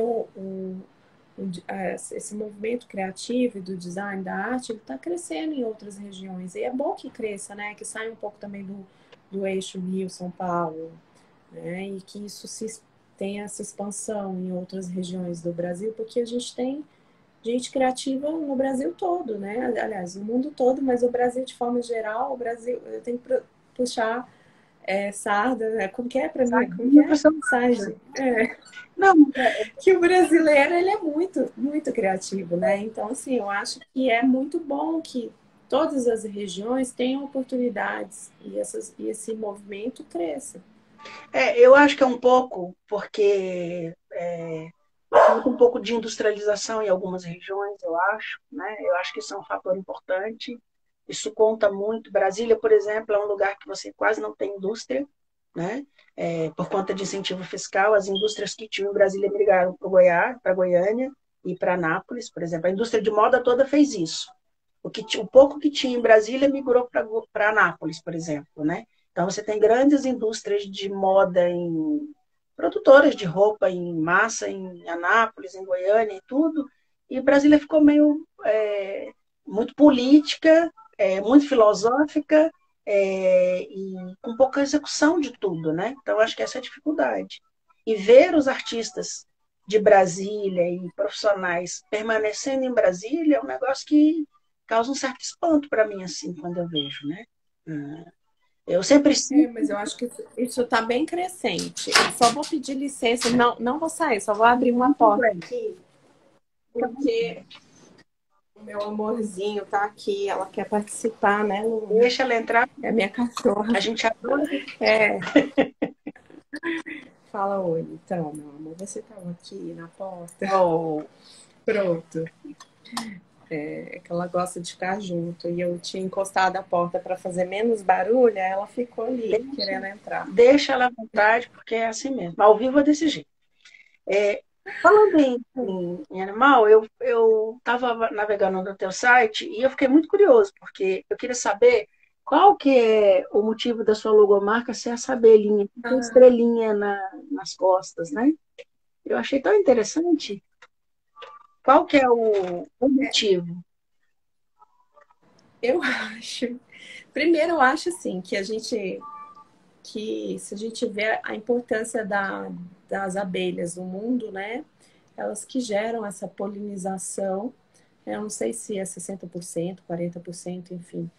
esse movimento criativo e do design, da arte, ele está crescendo em outras regiões. E é bom que cresça, né? Que saia um pouco também do eixo Rio-São Paulo, né? E que tenha essa expansão em outras regiões do Brasil, porque a gente tem gente criativa no Brasil todo, né? Aliás, no mundo todo, mas o Brasil, de forma geral, o Brasil, eu tenho que puxar sarda, né? Como que é para mim? Como que sardinha para é? São Sarge. Não, Que o brasileiro, ele é muito, muito criativo, né? Então, assim, eu acho que é muito bom que todas as regiões tenham oportunidades e esse movimento cresça. eu acho que é um pouco porque falta um pouco de industrialização em algumas regiões, eu acho, né? Eu acho que isso é um fator importante. Isso conta muito. Brasília, por exemplo, é um lugar que você quase não tem indústria, né? Por conta de incentivo fiscal, as indústrias que tinham em Brasília migraram para Goiás, para Goiânia e para Anápolis, por exemplo. A indústria de moda toda fez isso. O pouco que tinha em Brasília migrou para Anápolis, por exemplo, né? Então você tem grandes indústrias de moda produtoras de roupa em massa em Anápolis, em Goiânia e tudo. E Brasília ficou meio muito política, muito filosófica e com pouca execução de tudo, né? Então acho que essa é a dificuldade. E ver os artistas de Brasília e profissionais permanecendo em Brasília é um negócio que causa um certo espanto para mim assim quando eu vejo, né? Eu sempre É, sinto. mas eu acho que isso está bem crescente. Eu só vou pedir licença, não, não vou sair, só vou abrir uma porta aqui, porque o meu amorzinho tá aqui, ela quer participar, né, Luna? Deixa ela entrar, É minha cachorra. a gente adora. É, fala oi. Então, meu amor, você tava aqui na porta. Oh, Pronto. É que ela gosta de ficar junto. E eu tinha encostado a porta para fazer menos barulho, aí ela ficou ali, deixa, querendo entrar. deixa ela à vontade, porque é assim mesmo. Ao vivo é desse jeito. É, falando em animal, eu estava navegando no teu site e eu fiquei muito curioso, porque eu queria saber qual que é o motivo da sua logomarca ser essa abelhinha, que tem Ah, estrelinha nas costas, né? Eu achei tão interessante. Qual que é o motivo? eu acho. Primeiro, eu acho assim que a gente que se a gente vê a importância das abelhas no mundo, né? Elas que geram essa polinização. Eu não sei se é 60%, 40%, enfim,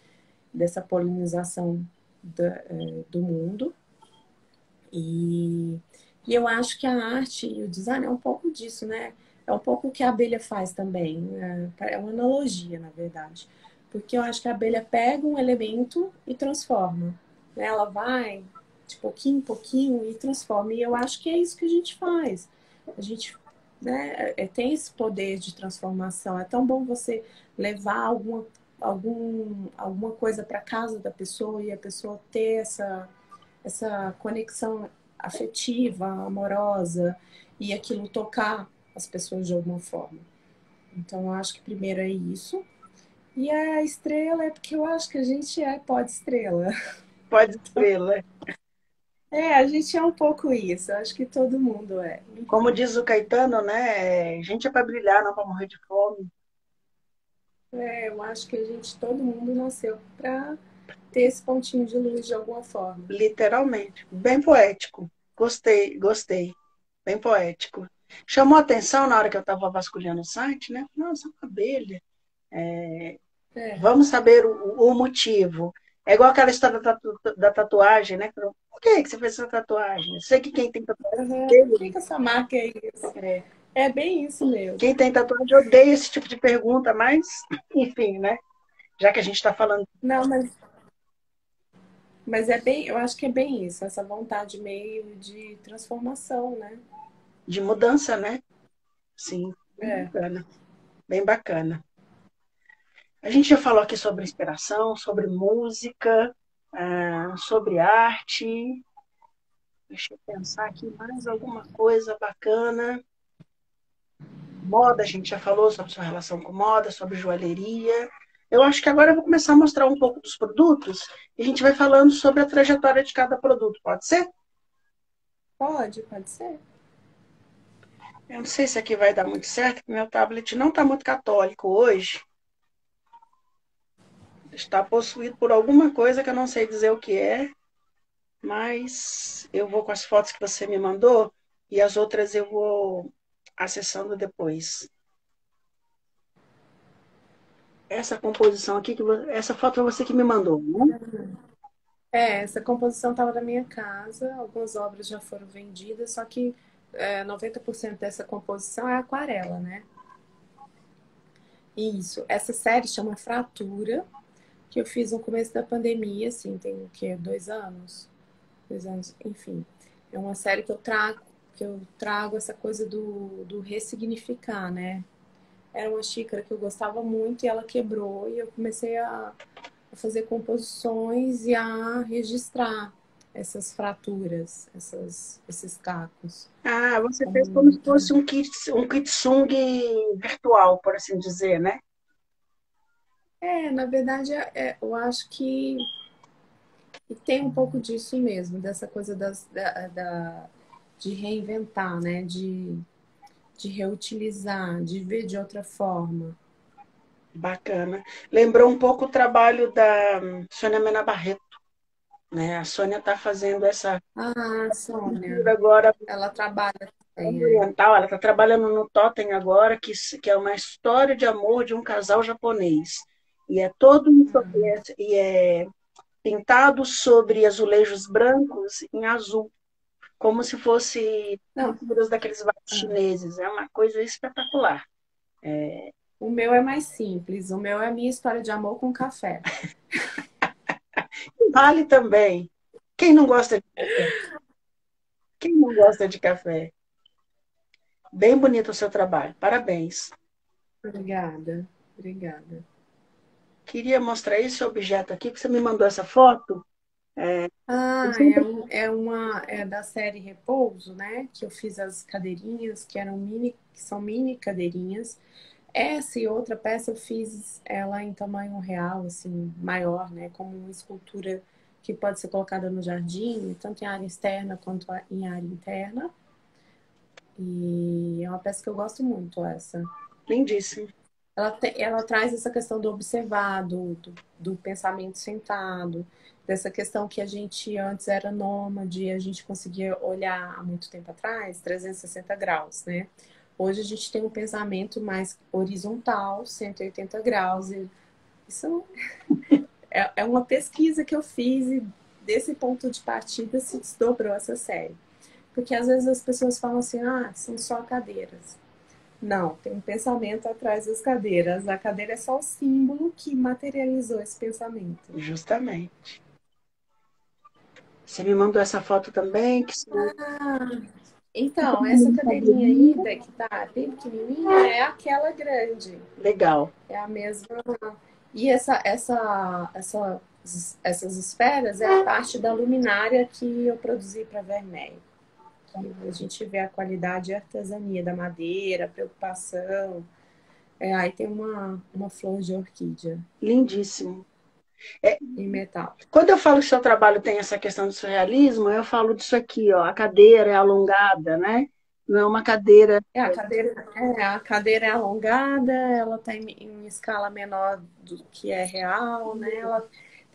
dessa polinização do mundo. E, e eu acho que a arte e o design é um pouco disso, né? É um pouco o que a abelha faz também. É uma analogia, na verdade. Porque eu acho que a abelha pega um elemento e transforma. Né? Ela vai de pouquinho em pouquinho e transforma. E eu acho que é isso que a gente faz. A gente, né, tem esse poder de transformação. É tão bom você levar alguma coisa para casa da pessoa e a pessoa ter essa conexão afetiva, amorosa, e aquilo tocar as pessoas de alguma forma. Então, eu acho que primeiro é isso. E a estrela é porque eu acho que a gente é pode estrela. Pode estrela. É, a gente é um pouco isso. Eu acho que todo mundo é. Como diz o Caetano, né? Gente é para brilhar, não para morrer de fome. É, eu acho que todo mundo nasceu para ter esse pontinho de luz de alguma forma. Literalmente. Bem poético. Gostei, gostei. Bem poético. Chamou a atenção na hora que eu estava vasculhando o site, né? Nossa, uma abelha. É. Vamos saber o motivo. É igual aquela história da tatuagem, né? Por que você fez essa tatuagem? Eu sei que quem tem tatuagem Uhum. Por odeia. que essa marca é isso? É, É bem isso mesmo. quem tem tatuagem odeia esse tipo de pergunta, mas, enfim, né? Já que a gente está falando Não, mas é bem, eu acho que é bem isso, essa vontade meio de transformação, né? de mudança, né? Sim, bem É. bacana. Bem bacana. A gente já falou aqui sobre inspiração, sobre música, sobre arte. Deixa eu pensar aqui mais alguma coisa bacana. Moda, a gente já falou sobre sua relação com moda, sobre joalheria. Eu acho que agora eu vou começar a mostrar um pouco dos produtos e a gente vai falando sobre a trajetória de cada produto, pode ser? Pode ser. Eu não sei se aqui vai dar muito certo, porque meu tablet não está muito católico hoje. Está possuído por alguma coisa que eu não sei dizer o que é, mas eu vou com as fotos que você me mandou e as outras eu vou acessando depois. Essa composição aqui, essa foto foi você que me mandou, né? É, essa composição estava na minha casa, algumas obras já foram vendidas, só que 90% dessa composição é aquarela, né? Isso. Essa série chama Fratura, que eu fiz no começo da pandemia, assim, tem o quê? 2 anos? 2 anos, enfim. É uma série que eu trago essa coisa do ressignificar, né? Era uma xícara que eu gostava muito e ela quebrou e eu comecei a fazer composições e a registrar essas fraturas, esses cacos. Ah, você fez como Como, se fosse um kitsung virtual, por assim dizer, né? na verdade, eu acho que tem um pouco disso mesmo, dessa coisa de reinventar, né? De reutilizar, de ver de outra forma. Bacana. Lembrou um pouco o trabalho da Sônia Mena Barreto, né? A Sônia está fazendo essa Ah, Sônia, cultura agora ela trabalha também, oriental, ela está trabalhando no Totem agora, que é uma história de amor de um casal japonês. E é todo um, pintado sobre azulejos brancos em azul, como se fosse Não, pinturas daqueles vasos ah, chineses. É uma coisa espetacular. o meu é mais simples. O meu é a minha história de amor com café. Vale também. Quem não gosta de café? Quem não gosta de café? Bem bonito o seu trabalho. Parabéns. Obrigada, obrigada. Queria mostrar esse objeto aqui, que você me mandou essa foto. Eu Ah, sempre é da série Repouso, né? Que eu fiz as cadeirinhas, que são mini cadeirinhas. Essa e outra peça eu fiz ela em tamanho real, assim, maior, né? Como uma escultura que pode ser colocada no jardim, tanto em área externa quanto em área interna. E é uma peça que eu gosto muito, essa. lindíssimo. Ela traz essa questão do observar, do pensamento sentado, dessa questão que a gente antes era nômade, a gente conseguia olhar há muito tempo atrás, 360 graus, né? Hoje a gente tem um pensamento mais horizontal, 180 graus. E isso é uma pesquisa que eu fiz e desse ponto de partida se desdobrou essa série. Porque às vezes as pessoas falam assim, ah, são só cadeiras. Não, tem um pensamento atrás das cadeiras. A cadeira é só o símbolo que materializou esse pensamento. Justamente. Você me mandou essa foto também, que são Então, essa cadeirinha aí, que tá bem pequenininha, é aquela grande. legal. É a mesma. E essas esferas é a parte da luminária que eu produzi para Vermeil. Que a gente vê a qualidade e a artesania da madeira, a preocupação. Aí tem uma flor de orquídea Lindíssimo. em metal. Quando eu falo que seu trabalho tem essa questão do surrealismo, eu falo disso aqui, ó, a cadeira é alongada, né? Não é uma cadeira. A cadeira é alongada, ela tem em escala menor do que é real, né?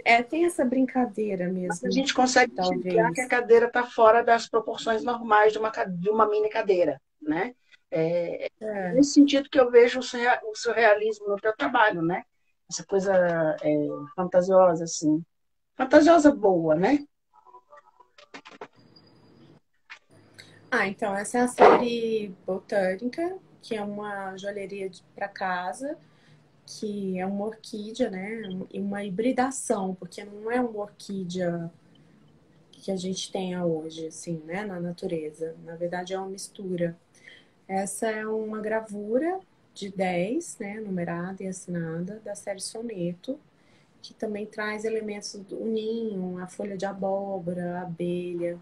Ela tem essa brincadeira A mesmo, gente consegue enxergar que a talvez. cadeira está fora das proporções normais de uma mini cadeira, né? É É. nesse sentido que eu vejo o surrealismo no teu trabalho, né? Essa coisa fantasiosa, assim. Fantasiosa boa, né? Então, essa é a série Botânica, que é uma joalheria para casa, que é uma orquídea, né? E uma hibridação, porque não é uma orquídea que a gente tenha hoje, assim, né? Na natureza. Na verdade, é uma mistura. Essa é uma gravura de 10, né, numerada e assinada, da série Soneto, que também traz elementos do ninho, a folha de abóbora, a abelha.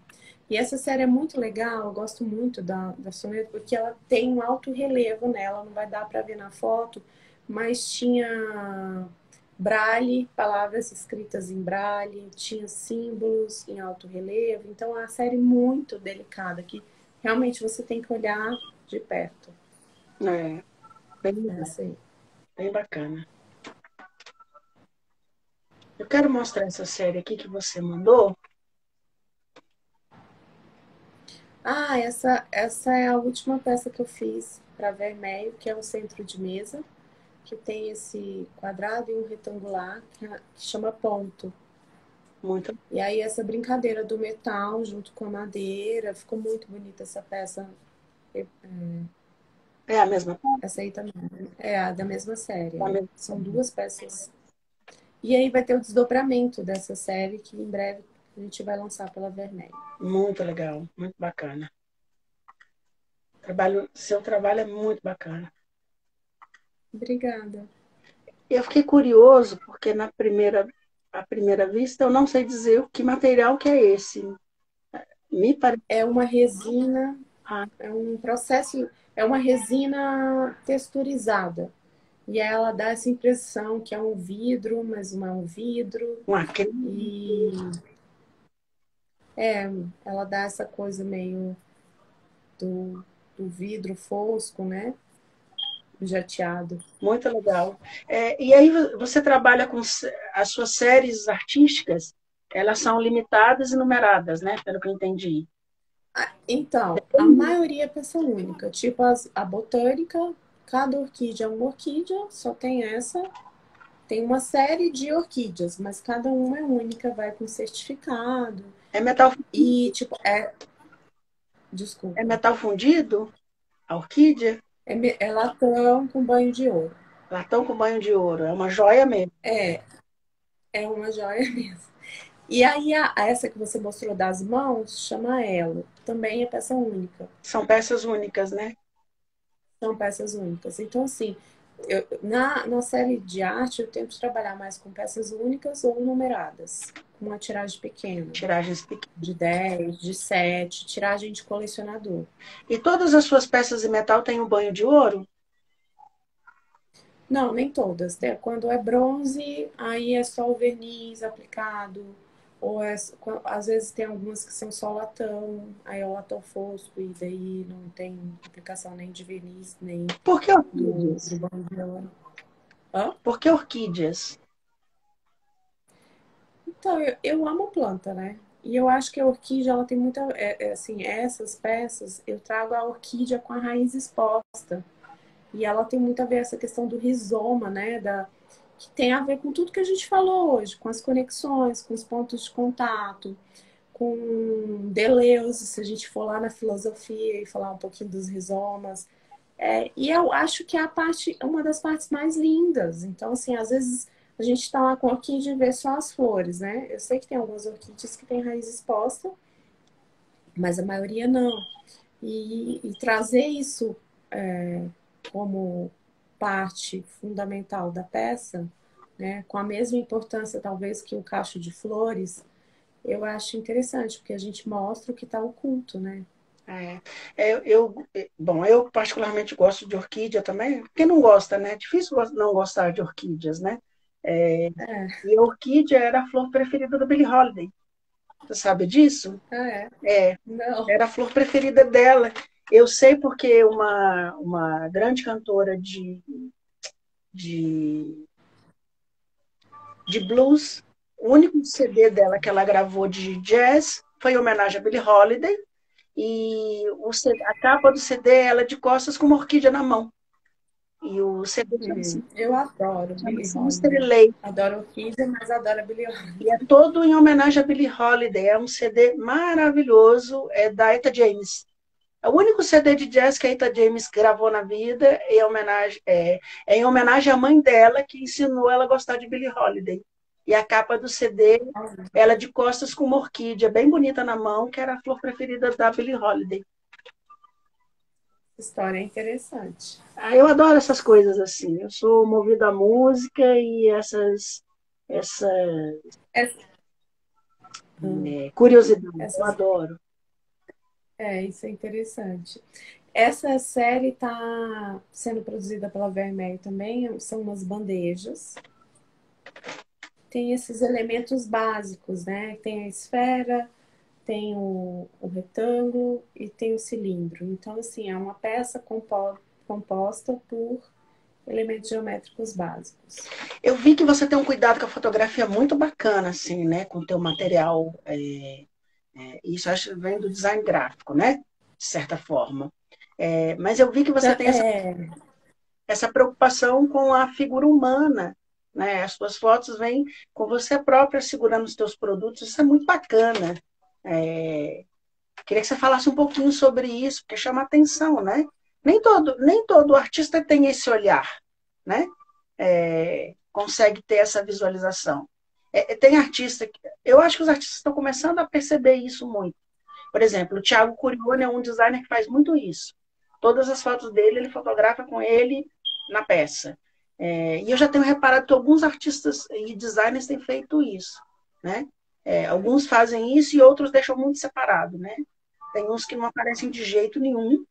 E essa série é muito legal, eu gosto muito da Soneto, porque ela tem um alto relevo nela, não vai dar para ver na foto, mas tinha braille, palavras escritas em braille, tinha símbolos em alto relevo, então é uma série muito delicada, que realmente você tem que olhar de perto. É, bem É legal, essa aí. bem bacana. Eu quero mostrar essa série aqui que você mandou. Essa é a última peça que eu fiz para Vermeil, que é um centro de mesa, que tem esse quadrado e um retangular que chama ponto. Muito. E aí essa brincadeira do metal junto com a madeira, ficou muito bonita essa peça. É a mesma Essa aí também é a da mesma série. a mesma. São duas peças. E aí vai ter o desdobramento dessa série que em breve a gente vai lançar pela Vermeil. Muito legal, muito bacana. Seu trabalho é muito bacana. Obrigada. Eu fiquei curioso porque à primeira vista eu não sei dizer que material que é esse. Me parece. É uma resina, Ah, é um processo, é uma resina texturizada. E ela dá essa impressão que é um vidro, mas não é um vidro. um acrílico, E é, ela dá essa coisa meio do, do vidro fosco, né? Jateado. muito legal. E aí você trabalha com as suas séries artísticas, elas são limitadas e numeradas, né? Pelo que eu entendi. Então, a maioria é peça única. Tipo a botânica, cada orquídea é uma orquídea, só tem essa. tem uma série de orquídeas, mas cada uma é única, vai com certificado. É metal, E, tipo, é desculpa, metal fundido? A orquídea? é latão com banho de ouro. Latão com banho de ouro. É uma joia mesmo. É, é uma joia mesmo. E aí, essa que você mostrou das mãos, chama elo. Também é peça única. São peças únicas, né? São peças únicas. Então, assim, na série de arte, eu tento trabalhar mais com peças únicas ou numeradas, com uma tiragem pequena, Tiragens pequenas. de 10, de 7, tiragem de colecionador. E todas as suas peças de metal têm um banho de ouro? Não, nem todas. Quando é bronze, aí é só o verniz aplicado. Ou às vezes tem algumas que são só latão, aí é o latão fosco, e daí não tem aplicação nem de verniz, nem Por que orquídeas? do banho de ouro. Hã? Por que orquídeas? Então, eu amo planta, né? E eu acho que a orquídea, ela tem muita. Assim, essas peças, eu trago a orquídea com a raiz exposta. E ela tem muito a ver essa questão do rizoma, né? Que tem a ver com tudo que a gente falou hoje, com as conexões, com os pontos de contato, com Deleuze, se a gente for lá na filosofia e falar um pouquinho dos rizomas. E eu acho que é uma das partes mais lindas. Então, assim, às vezes a gente está lá com a orquídea e vê só as flores, né? Eu sei que tem algumas orquídeas que têm raiz exposta, mas a maioria não. E trazer isso como parte fundamental da peça, né, com a mesma importância talvez que o cacho de flores, eu acho interessante, porque a gente mostra o que está oculto, né? É, bom, eu particularmente gosto de orquídea também. Quem não gosta, né? É difícil não gostar de orquídeas, né? É, É, e a orquídea era a flor preferida da Billie Holiday. Você sabe disso? é, É, não. era a flor preferida dela. Eu sei porque uma grande cantora de, de blues, o único CD dela que ela gravou de jazz foi em homenagem a Billie Holiday. E a capa do CD é ela de costas com uma orquídea na mão. E o CD Eu adoro Billie chama-se Mystery Holiday. Lake. Adoro orquídea, mas adoro Billie Holiday. E é todo em homenagem a Billie Holiday. É um CD maravilhoso, é da Etta James. É o único CD de jazz que a Etta James gravou na vida é em homenagem à mãe dela, que ensinou ela a gostar de Billie Holiday. E a capa do CD, ela de costas com uma orquídea bem bonita na mão, que era a flor preferida da Billie Holiday. História interessante. Ah, eu adoro essas coisas assim. Eu sou movida à música e essa Essa, curiosidade. Eu essas, adoro. isso é interessante. Essa série está sendo produzida pela Vermeer também, são umas bandejas. Tem esses elementos básicos, né? Tem a esfera, tem o retângulo e tem o cilindro. Então, assim, é uma peça composta por elementos geométricos básicos. Eu vi que você tem um cuidado com a fotografia muito bacana, assim, né? Com o teu material. Isso acho que vem do design gráfico, né? De certa forma. Mas eu vi que você tem É, essa preocupação com a figura humana, né? As suas fotos vêm com você própria segurando os teus produtos. Isso é muito bacana. É, Queria que você falasse um pouquinho sobre isso, porque chama atenção, né? Nem todo artista tem esse olhar, né? Consegue ter essa visualização. Tem artista que. Eu acho que os artistas estão começando a perceber isso muito. Por exemplo, o Thiago Curione é um designer que faz muito isso. Todas as fotos dele, ele fotografa com ele na peça. E eu já tenho reparado que alguns artistas e designers têm feito isso, né? Alguns fazem isso e outros deixam muito separado, né? Tem uns que não aparecem de jeito nenhum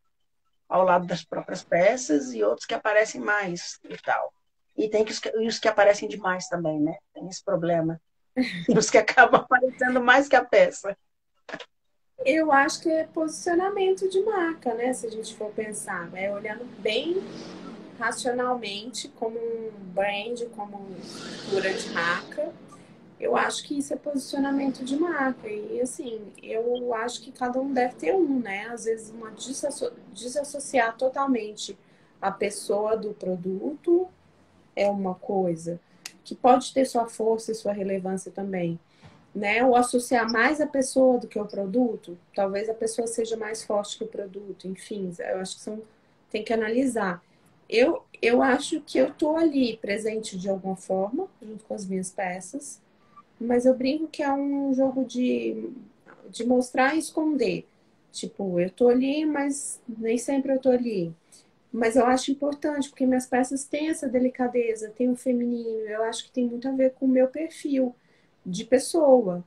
ao lado das próprias peças e outros que aparecem mais e tal. E tem os que aparecem demais também, né? Tem esse problema. E os que acabam aparecendo mais que a peça. eu acho que é posicionamento de marca, né? Se a gente for pensar, né? Olhando bem racionalmente como um brand, como cultura de marca. Eu acho que isso é posicionamento de marca. E assim, eu acho que cada um deve ter um, né? Às vezes desassociar totalmente a pessoa do produto é uma coisa. que pode ter sua força e sua relevância também, né? Ou associar mais a pessoa do que o produto, talvez a pessoa seja mais forte que o produto, enfim, eu acho que tem que analisar. Eu acho que eu tô ali presente de alguma forma, junto com as minhas peças, mas eu brinco que é um jogo de mostrar e esconder. Tipo, eu tô ali, mas nem sempre eu tô ali. Mas eu acho importante, porque minhas peças têm essa delicadeza, tem o feminino, eu acho que tem muito a ver com o meu perfil de pessoa,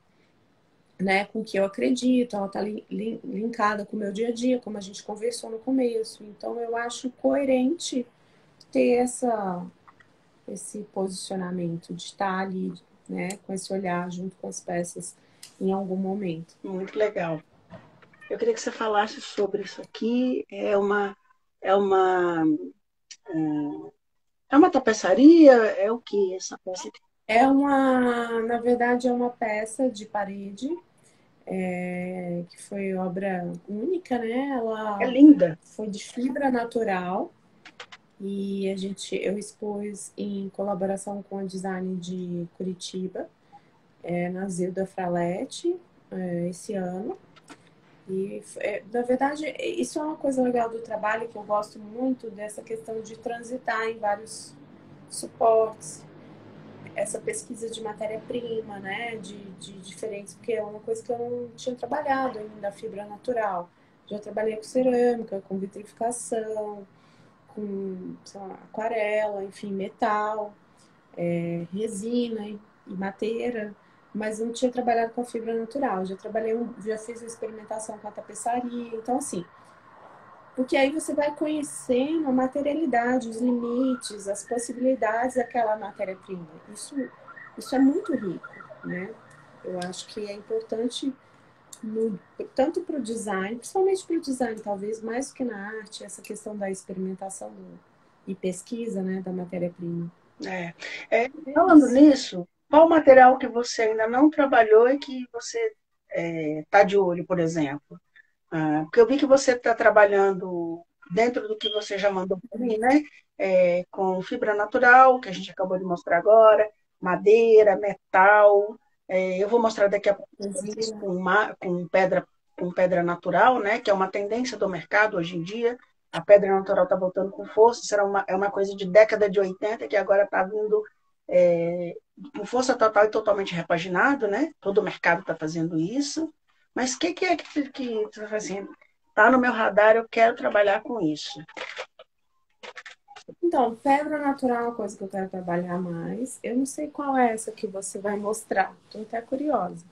né? Com o que eu acredito, ela tá linkada com o meu dia a dia, como a gente conversou no começo. Então eu acho coerente ter esse posicionamento de estar ali, né? Com esse olhar junto com as peças em algum momento. Muito legal. Eu queria que você falasse sobre isso aqui. É uma tapeçaria? É o que essa peça aqui? Na verdade, é uma peça de parede, que foi obra única, né? É Ela linda. foi de fibra natural e eu expus em colaboração com a design de Curitiba, na Zilda Fraletti, esse ano. E, na verdade, isso é uma coisa legal do trabalho que eu gosto muito, dessa questão de transitar em vários suportes, essa pesquisa de matéria-prima, né, de diferentes, porque é uma coisa que eu não tinha trabalhado ainda, a fibra natural. Já trabalhei com cerâmica, com vitrificação, com, sei lá, aquarela, enfim, metal, resina e madeira, mas não tinha trabalhado com a fibra natural. Já fiz uma experimentação com a tapeçaria, então assim, porque aí você vai conhecendo a materialidade, os limites, as possibilidades daquela matéria-prima. Isso é muito rico, né? Eu acho que é importante tanto para o design, principalmente para o design, talvez mais do que na arte, essa questão da experimentação e pesquisa, né, da matéria-prima. É. É Falando isso. nisso, qual material que você ainda não trabalhou e que você está de olho, por exemplo? Porque eu vi que você está trabalhando dentro do que você já mandou para mim, né? Com fibra natural, que a gente acabou de mostrar agora, madeira, metal. Eu vou mostrar daqui a pouco para vocês Resina. com pedra natural, né? Que é uma tendência do mercado hoje em dia. A pedra natural está voltando com força. Isso é uma coisa de década de 80 que agora está vindo é, com força total e totalmente repaginado, né? Todo o mercado está fazendo isso. Mas o que é que você fala assim, tá no meu radar, eu quero trabalhar com isso? Então, pedra natural é uma coisa que eu quero trabalhar mais. Eu não sei qual é essa que você vai mostrar. Estou até curiosa.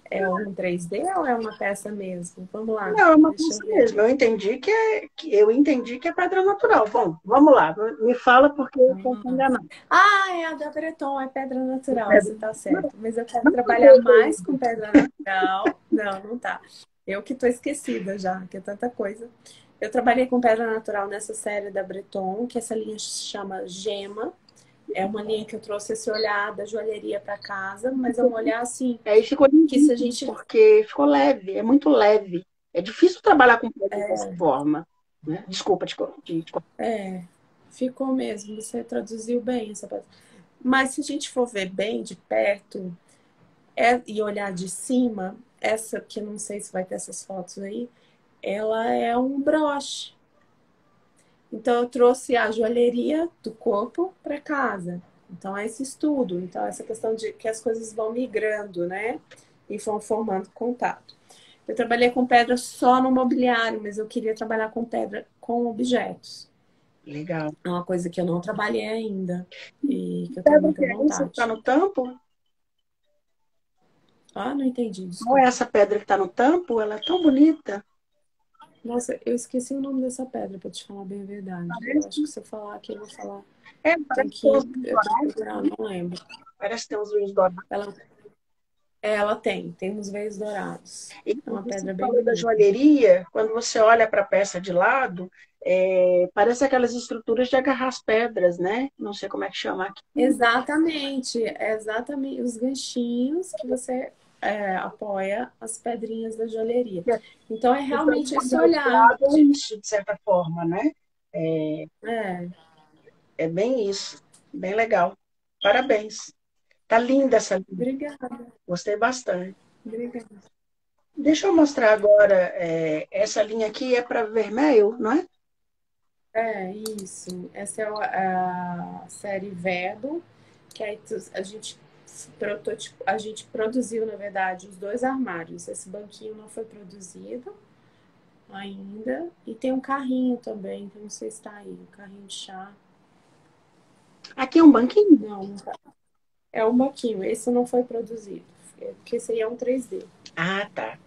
É um 3D ou é uma peça mesmo? Vamos lá, Não, é uma deixa eu coisa ver. mesmo. Eu entendi que é pedra natural. Bom, vamos lá, me fala porque eu posso enganar. É a da Breton, é pedra É natural, pedra. você tá certo. Mas eu quero Não trabalhar mudei mais com ainda. pedra natural. Não, não tá. Eu que tô esquecida já, que é tanta coisa. Eu trabalhei com pedra natural nessa série da Breton, que essa linha se chama Gema. É uma linha que eu trouxe esse olhar da joalheria para casa, mas é um olhar assim, Aí ficou que se a lindíssimo, gente. porque ficou leve, é muito leve. É difícil trabalhar com pedra dessa forma. Né? Desculpa te cortar. Ficou mesmo, você traduziu bem essa parte. Mas se a gente for ver bem de perto, e olhar de cima, essa que eu não sei se vai ter essas fotos aí, ela é um broche. Então eu trouxe a joalheria do corpo para casa. Então é esse estudo, então essa questão de que as coisas vão migrando, né? E vão formando contato. Eu trabalhei com pedra só no mobiliário, mas eu queria trabalhar com pedra com objetos. Legal. É uma coisa que eu não trabalhei ainda e que eu tenho Pedra muita que é essa que está vontade. no tampo? Não entendi, Qual é desculpa. essa pedra que está no tampo? Ela é tão bonita. Nossa, eu esqueci o nome dessa pedra, pra te falar bem a verdade. Eu acho que Parece, se eu falar aqui, eu vou falar. parece que tem uns vinhos Eu tenho que dourados. procurar, não lembro. Parece que tem uns vinhos dourados. Ela, ela tem uns veios dourados. E É uma você pedra bem falou da bonita. joalheria, quando você olha para a peça de lado, parece aquelas estruturas de agarrar as pedras, né? Não sei como é que chama aqui. Exatamente os ganchinhos que você apoia as pedrinhas da joalheria. Então é Então, realmente esse olhar de olhar lado é isso, de certa forma, né? é, É bem isso, bem legal. Parabéns. Tá linda essa linha. Obrigada, Gostei bastante. obrigada. Deixa eu mostrar agora. Essa linha aqui é para vermelho, não é? É, isso. Essa é a série Verbo, que aí a gente produziu, na verdade, os dois armários. Esse banquinho não foi produzido ainda. E tem um carrinho também, que eu não sei se está aí, um carrinho de chá. Aqui é um banquinho. Não, não tá. É um banquinho, esse não foi produzido, porque esse aí é um 3D. Ah, tá.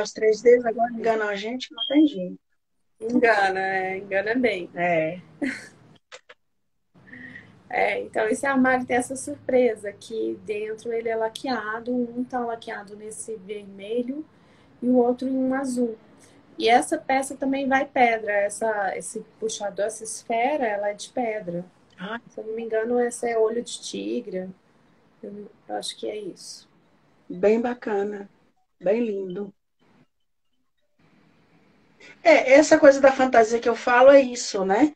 Os 3Ds agora enganam a gente, não tem jeito. Engana bem. É. Então esse armário tem essa surpresa, que dentro ele é laqueado, um tá laqueado nesse vermelho e o outro em um azul. E essa peça também vai pedra, esse puxador, essa esfera, ela é de pedra. Ah, Se eu não me engano, essa é olho de tigre. Eu acho que é isso. bem bacana. Bem lindo. Essa coisa da fantasia que eu falo é isso, né?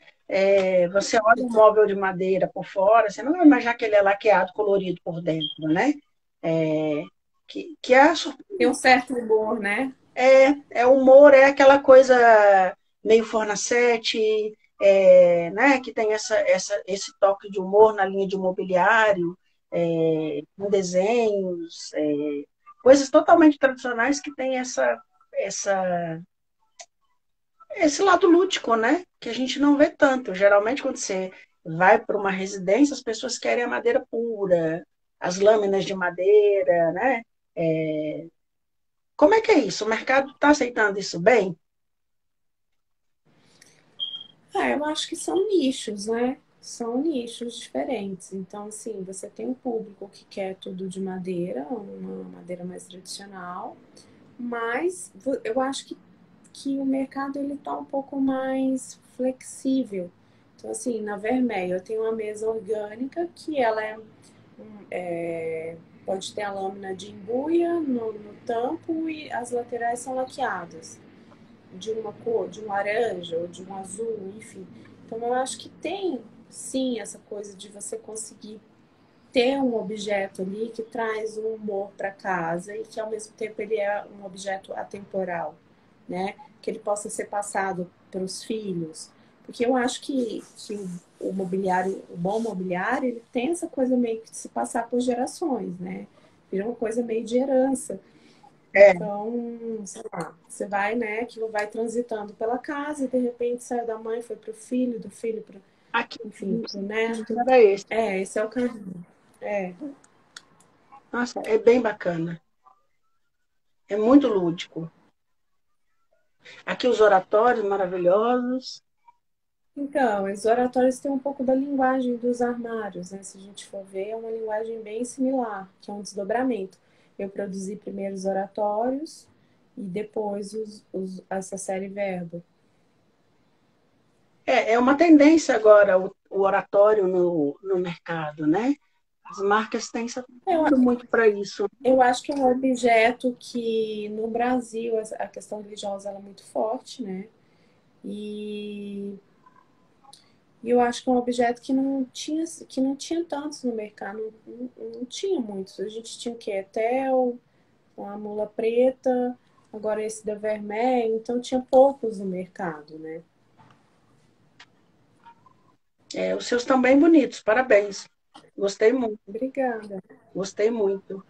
Você olha um móvel de madeira por fora, você não vai imaginar que ele é laqueado, colorido por dentro, né? É, que é, Tem um certo humor, né? humor, é aquela coisa meio fornacete, né? Que tem esse toque de humor na linha de mobiliário, com desenhos, coisas totalmente tradicionais que tem essa esse lado lúdico, né? Que a gente não vê tanto. Geralmente, quando você vai para uma residência, as pessoas querem a madeira pura, as lâminas de madeira, né? É, Como é que é isso? O mercado está aceitando isso bem? Eu acho que são nichos, né? São nichos diferentes. Então, assim, você tem um público que quer tudo de madeira, uma madeira mais tradicional, mas eu acho que o mercado ele tá um pouco mais flexível. Então, assim, na Vermelho eu tenho uma mesa orgânica que ela pode ter a lâmina de embuia no tampo e as laterais são laqueadas de uma cor, de um laranja ou de um azul, enfim. Então eu acho que tem sim essa coisa de você conseguir ter um objeto ali que traz um humor para casa e que ao mesmo tempo ele é um objeto atemporal, né? Que ele possa ser passado para os filhos. Porque eu acho que o mobiliário, o bom mobiliário, ele tem essa coisa meio que de se passar por gerações, né? Vira uma coisa meio de herança. É, Então, sei lá, você vai, né? Aquilo vai transitando pela casa e de repente saiu da mãe, foi pro filho, do filho para, aqui enfim, pro neto. era esse. Esse é o caminho. É. Nossa, é bem bacana. É muito lúdico. Aqui os oratórios maravilhosos. Então, os oratórios têm um pouco da linguagem dos armários, né? Se a gente for ver, é uma linguagem bem similar, que é um desdobramento. Eu produzi primeiro os oratórios e depois essa série Verbo. É uma tendência agora o oratório no mercado, né? As marcas têm se Eu, atentado muito para isso. eu acho que é um objeto que no Brasil a questão religiosa ela é muito forte, né? E E eu acho que é um objeto que não tinha tantos no mercado, não tinha muitos. A gente tinha o quê? Etel, a mula preta, agora esse da vermelho, então tinha poucos no mercado, né? Os seus estão bem bonitos, parabéns. Gostei muito, Obrigada. gostei muito.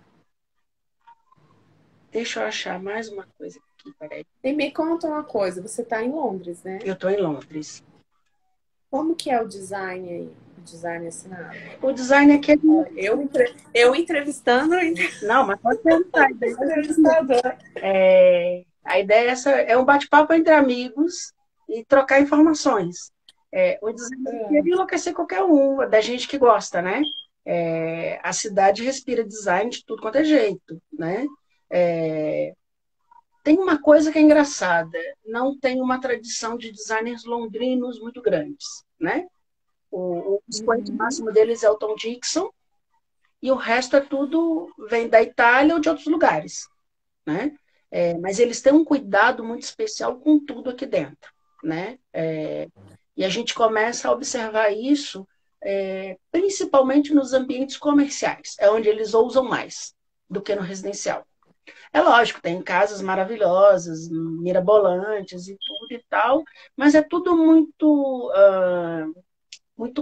Deixa eu achar mais uma coisa aqui, peraí. E me conta uma coisa, você está em Londres, né? Eu estou em Londres. Como que é o design aí? O design assinado? O design aqui é Ó, eu entrevistando o Não, mas pode perguntar. entrevistador. A ideia é essa, é um bate-papo entre amigos e trocar informações. O design Ah, queria enlouquecer qualquer um, da gente que gosta, né? A cidade respira design de tudo quanto é jeito, né? É, Tem uma coisa que é engraçada, não tem uma tradição de designers londrinos muito grandes, né? O expoente uhum. máximo deles é o Tom Dixon, e o resto é tudo vem da Itália ou de outros lugares, né? Mas eles têm um cuidado muito especial com tudo aqui dentro, né? E a gente começa a observar isso principalmente nos ambientes comerciais, é onde eles ousam mais do que no residencial. É lógico, tem casas maravilhosas, mirabolantes e tudo e tal, mas é tudo muito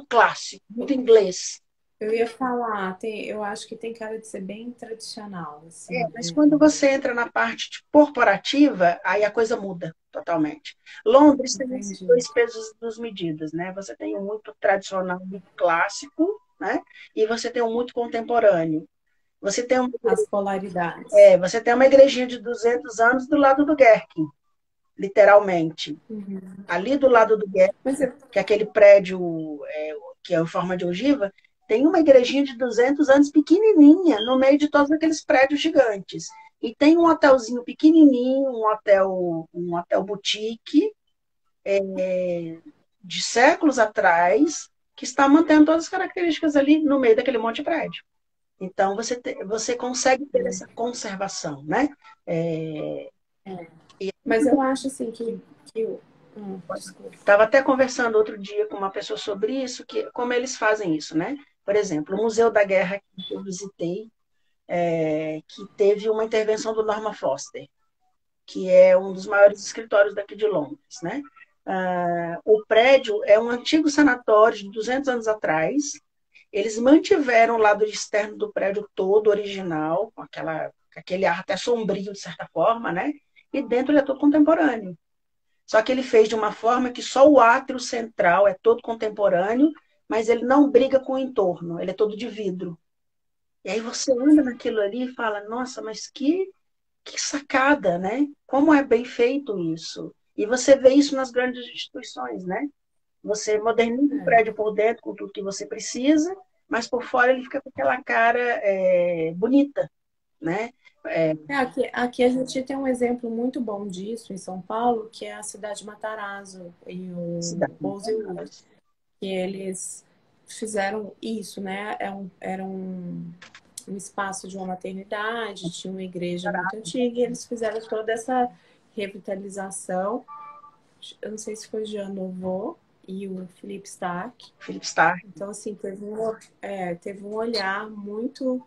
clássico, muito inglês. Eu ia falar, eu acho que tem cara de ser bem tradicional, assim, Mas né? quando você entra na parte de corporativa, aí a coisa muda totalmente. Londres tem esses Entendi. dois pesos e duas medidas, né? Você tem um muito tradicional, muito clássico, né? E você tem um muito contemporâneo. Você tem, um, As polaridades. você tem uma igrejinha de 200 anos do lado do Gherkin, literalmente. Uhum. Ali do lado do Gherkin, Mas eu, que é aquele prédio que é em forma de ogiva, tem uma igrejinha de 200 anos pequenininha, no meio de todos aqueles prédios gigantes. E tem um hotelzinho pequenininho, um hotel boutique, de séculos atrás, que está mantendo todas as características ali no meio daquele monte de prédio. Então, você consegue ter essa conservação, né? É, mas eu acho assim desculpa. Estava até conversando outro dia com uma pessoa sobre isso, que como eles fazem isso, né? Por exemplo, o Museu da Guerra que eu visitei, que teve uma intervenção do Norman Foster, que é um dos maiores escritórios daqui de Londres, né? O prédio é um antigo sanatório de 200 anos atrás. Eles mantiveram o lado externo do prédio todo original, com aquele ar até sombrio, de certa forma, né? E dentro ele é todo contemporâneo. Só que ele fez de uma forma que só o átrio central é todo contemporâneo, mas ele não briga com o entorno, ele é todo de vidro. E aí você anda naquilo ali e fala, nossa, mas que sacada, né? Como é bem feito isso. E você vê isso nas grandes instituições, né? Você moderniza o É. prédio por dentro com tudo que você precisa, mas por fora ele fica com aquela cara bonita, né? É, Aqui a gente tem um exemplo muito bom disso em São Paulo, que é a cidade de Matarazzo e o cidade. Rosewood, que eles fizeram isso, né? Era um espaço de uma maternidade, tinha uma igreja muito antiga, e eles fizeram toda essa revitalização. Eu não sei se foi o Jean Nouveau e o Philippe Starck. Philip Stark. Então, assim, teve um olhar muito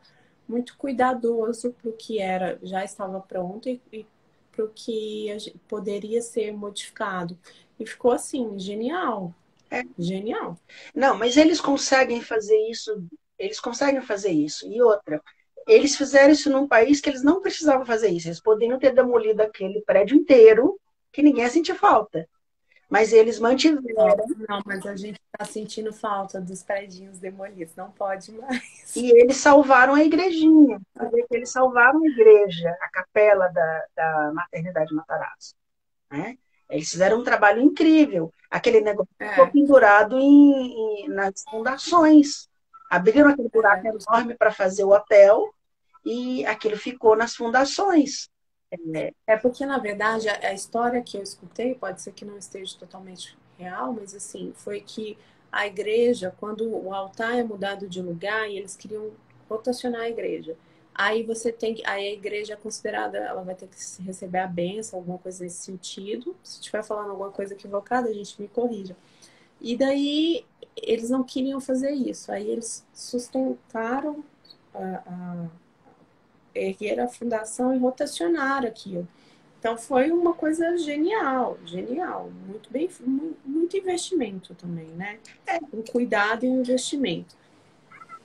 cuidadoso para o que era, já estava pronto e para o que poderia ser modificado. E ficou assim, genial. É. Genial. Não, mas eles conseguem fazer isso, eles conseguem fazer isso. E outra, eles fizeram isso num país que eles não precisavam fazer isso. Eles poderiam ter demolido aquele prédio inteiro, que ninguém ia sentir falta. Mas eles Não, mantiveram não, mas a gente está sentindo falta dos predinhos demolidos. Não pode mais. e eles salvaram a igrejinha. Você vê que eles salvaram a igreja, a capela da Maternidade Matarazzo, né? Eles fizeram um trabalho incrível. Aquele negócio ficou É, pendurado nas fundações. Abriram aquele buraco é, enorme para fazer o hotel e aquilo ficou nas fundações. é porque, na verdade, a história que eu escutei, pode ser que não esteja totalmente real, mas assim, foi que a igreja, quando o altar é mudado de lugar e eles queriam rotacionar a igreja, aí você tem que, aí a igreja é considerada, ela vai ter que receber a bênção, alguma coisa nesse sentido. Se estiver falando alguma coisa equivocada, a gente me corrija. E daí eles não queriam fazer isso, aí eles sustentaram erguer a fundação e rotacionar aquilo. Então foi uma coisa genial, genial, muito bem, muito investimento também, né? Um cuidado e um investimento.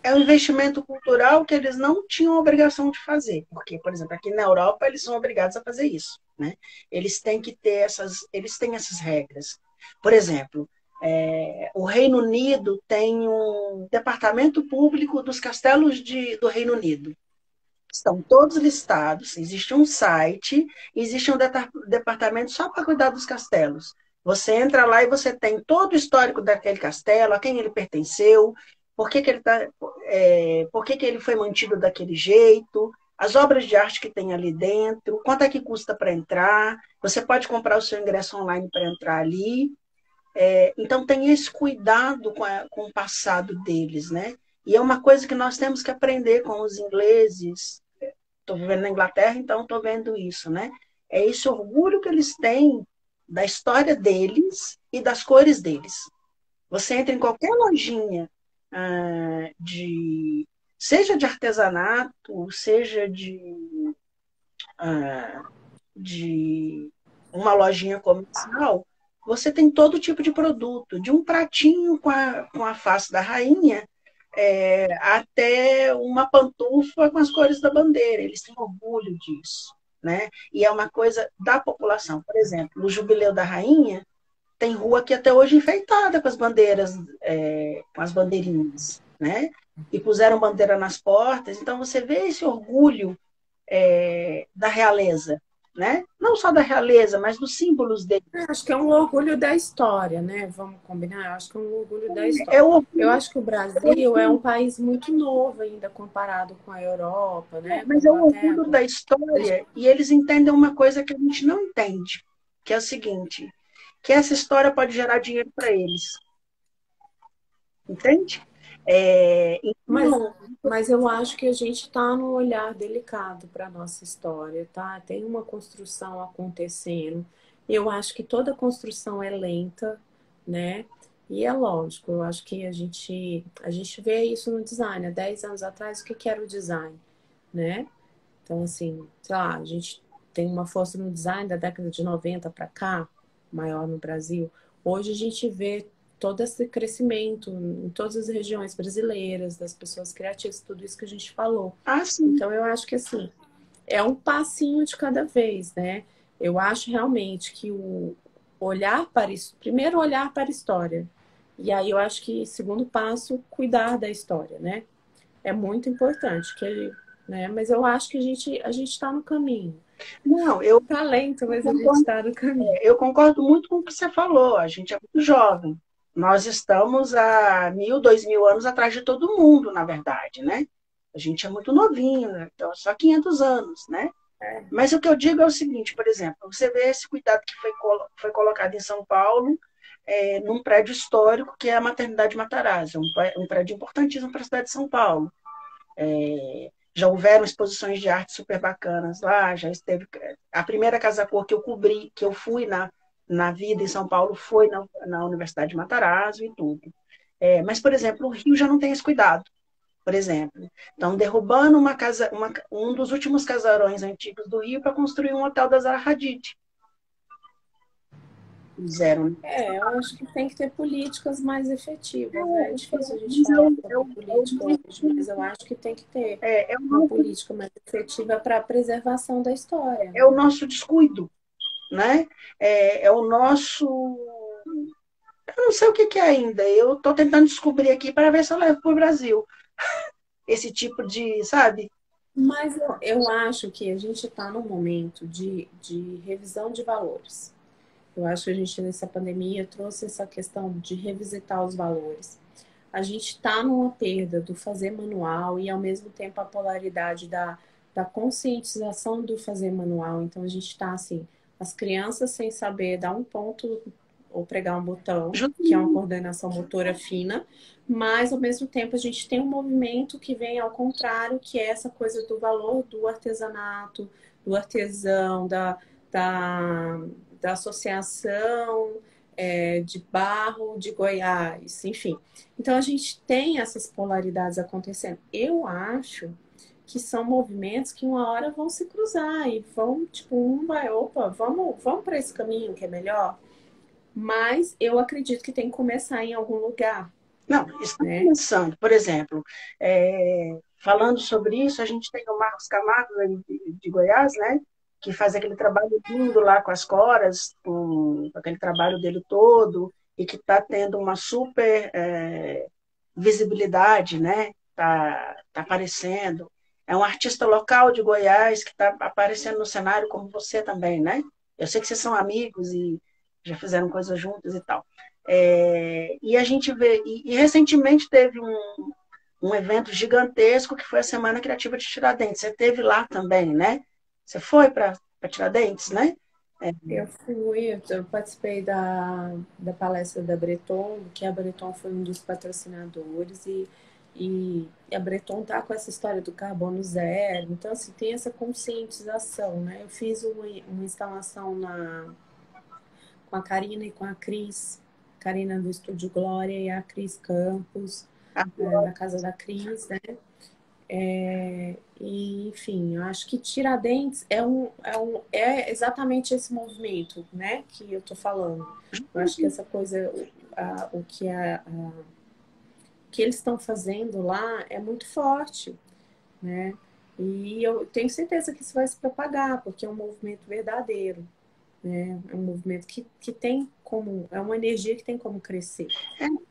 É um investimento cultural que eles não tinham obrigação de fazer, porque, por exemplo, aqui na Europa eles são obrigados a fazer isso, né? Eles têm essas regras. Por exemplo, o Reino Unido tem um departamento público dos castelos do Reino Unido. Estão todos listados, existe um site, existe um departamento só para cuidar dos castelos. Você entra lá e você tem todo o histórico daquele castelo, a quem ele pertenceu, por que ele foi mantido daquele jeito, as obras de arte que tem ali dentro, quanto é que custa para entrar, você pode comprar o seu ingresso online para entrar ali. Então tem esse cuidado com o passado deles, né? E é uma coisa que nós temos que aprender com os ingleses. Estou vivendo na Inglaterra, então estou vendo isso, né? É esse orgulho que eles têm da história deles e das cores deles. Você entra em qualquer lojinha seja de artesanato, seja ah, de uma lojinha comercial, você tem todo tipo de produto, de um pratinho com a face da rainha, até uma pantufa com as cores da bandeira. Eles têm orgulho disso, né? E é uma coisa da população. Por exemplo, o Jubileu da Rainha tem rua que até hoje enfeitada com as bandeiras, com as bandeirinhas, né? E puseram bandeira nas portas. Então você vê esse orgulho da realeza, né? Não só da realeza, mas dos símbolos dele. Acho que é um orgulho da história, né? Vamos combinar? Eu acho que é um orgulho da É história. o Eu orgulho, acho que o Brasil é um país muito novo ainda comparado com a Europa, né? Com a mas é o Inglaterra. orgulho da história, e eles entendem uma coisa que a gente não entende, que é o seguinte, que essa história pode gerar dinheiro para eles, entende? Mas, Então, mas eu acho que a gente está num olhar delicado para a nossa história, tá? Tem uma construção acontecendo. Eu acho que toda construção é lenta, né? E é lógico, eu acho que a gente vê isso no design. Há 10 anos atrás, o que que era o design, né? Então, assim, sei lá, a gente tem uma força no design da década de 90 para cá, maior no Brasil. Hoje a gente vê todo esse crescimento em todas as regiões brasileiras, das pessoas criativas, tudo isso que a gente falou. assim, Então, eu acho que, assim, é um passinho de cada vez, né? Eu acho realmente que o olhar para isso, primeiro olhar para a história. E aí eu acho que, segundo passo, cuidar da história, né? É muito importante, né? Mas eu acho que a gente está no caminho. não, eu Tá lento, mas a gente concordo, está no caminho. eu concordo muito com o que você falou, a gente é muito jovem. Nós estamos há 1.000, 2.000 anos atrás de todo mundo, na verdade, né? A gente é muito novinho, né? Então, só 500 anos, né? Mas o que eu digo é o seguinte, por exemplo, você vê esse cuidado que foi colocado em São Paulo, num prédio histórico que é a Maternidade Matarazzo, um prédio importantíssimo para a cidade de São Paulo. Já houveram exposições de arte super bacanas lá, já esteve. A primeira Casa Cor que eu cobri, que eu fui na vida em São Paulo, foi na Universidade de Matarazzo e tudo. Mas, por exemplo, o Rio já não tem esse cuidado, por exemplo. Estão derrubando um dos últimos casarões antigos do Rio para construir um hotel da Zaha Hadid. Fizeram. Eu acho que tem que ter políticas mais efetivas, né? É difícil a gente Mas falar sobre política hoje, mas eu acho que tem que ter é o uma nosso, política mais efetiva para a preservação da história, é o né? nosso descuido, né? É o nosso. Eu não sei o que é ainda. Eu estou tentando descobrir aqui para ver se eu levo para o Brasil. Esse tipo de, sabe? Mas eu acho que a gente está num momento de revisão de valores. Eu acho que a gente, nessa pandemia, trouxe essa questão de revisitar os valores. A gente está numa perda do fazer manual e, ao mesmo tempo, a polaridade da conscientização do fazer manual. Então, a gente está assim, as crianças sem saber dar um ponto ou pregar um botão, que é uma coordenação motora fina, mas, ao mesmo tempo, a gente tem um movimento que vem ao contrário, que é essa coisa do valor do artesanato, do artesão, da, da associação de barro de Goiás, enfim. Então a gente tem essas polaridades acontecendo. Eu acho que são movimentos que uma hora vão se cruzar e vão, tipo, um vai, opa, vamos para esse caminho que é melhor. Mas eu acredito que tem que começar em algum lugar, Não, está né? começando. Por exemplo, falando sobre isso, a gente tem o Marcos Camargo de Goiás, né? Que faz aquele trabalho lindo lá com as coras, com aquele trabalho dele todo, e que está tendo uma super visibilidade, né? Tá aparecendo. É um artista local de Goiás que está aparecendo no cenário, como você também, né? Eu sei que vocês são amigos e já fizeram coisas juntos e tal. E a gente vê, e recentemente teve um evento gigantesco que foi a Semana Criativa de Tiradentes. Você teve lá também, né? Você foi para Tiradentes, né? Eu participei da palestra da Breton, que a Breton foi um dos patrocinadores, e a Breton tá com essa história do carbono zero, então assim, tem essa conscientização, né? Eu fiz uma instalação com a Karina e com a Cris, Karina do Estúdio Glória e a Cris Campos, na casa da Cris, né? E, enfim, eu acho que Tiradentes é exatamente esse movimento, né, que eu tô falando. Eu acho que essa coisa, o que eles estão fazendo lá é muito forte, né? E eu tenho certeza que isso vai se propagar, porque é um movimento verdadeiro, né? É um movimento que tem como, é uma energia que tem como crescer,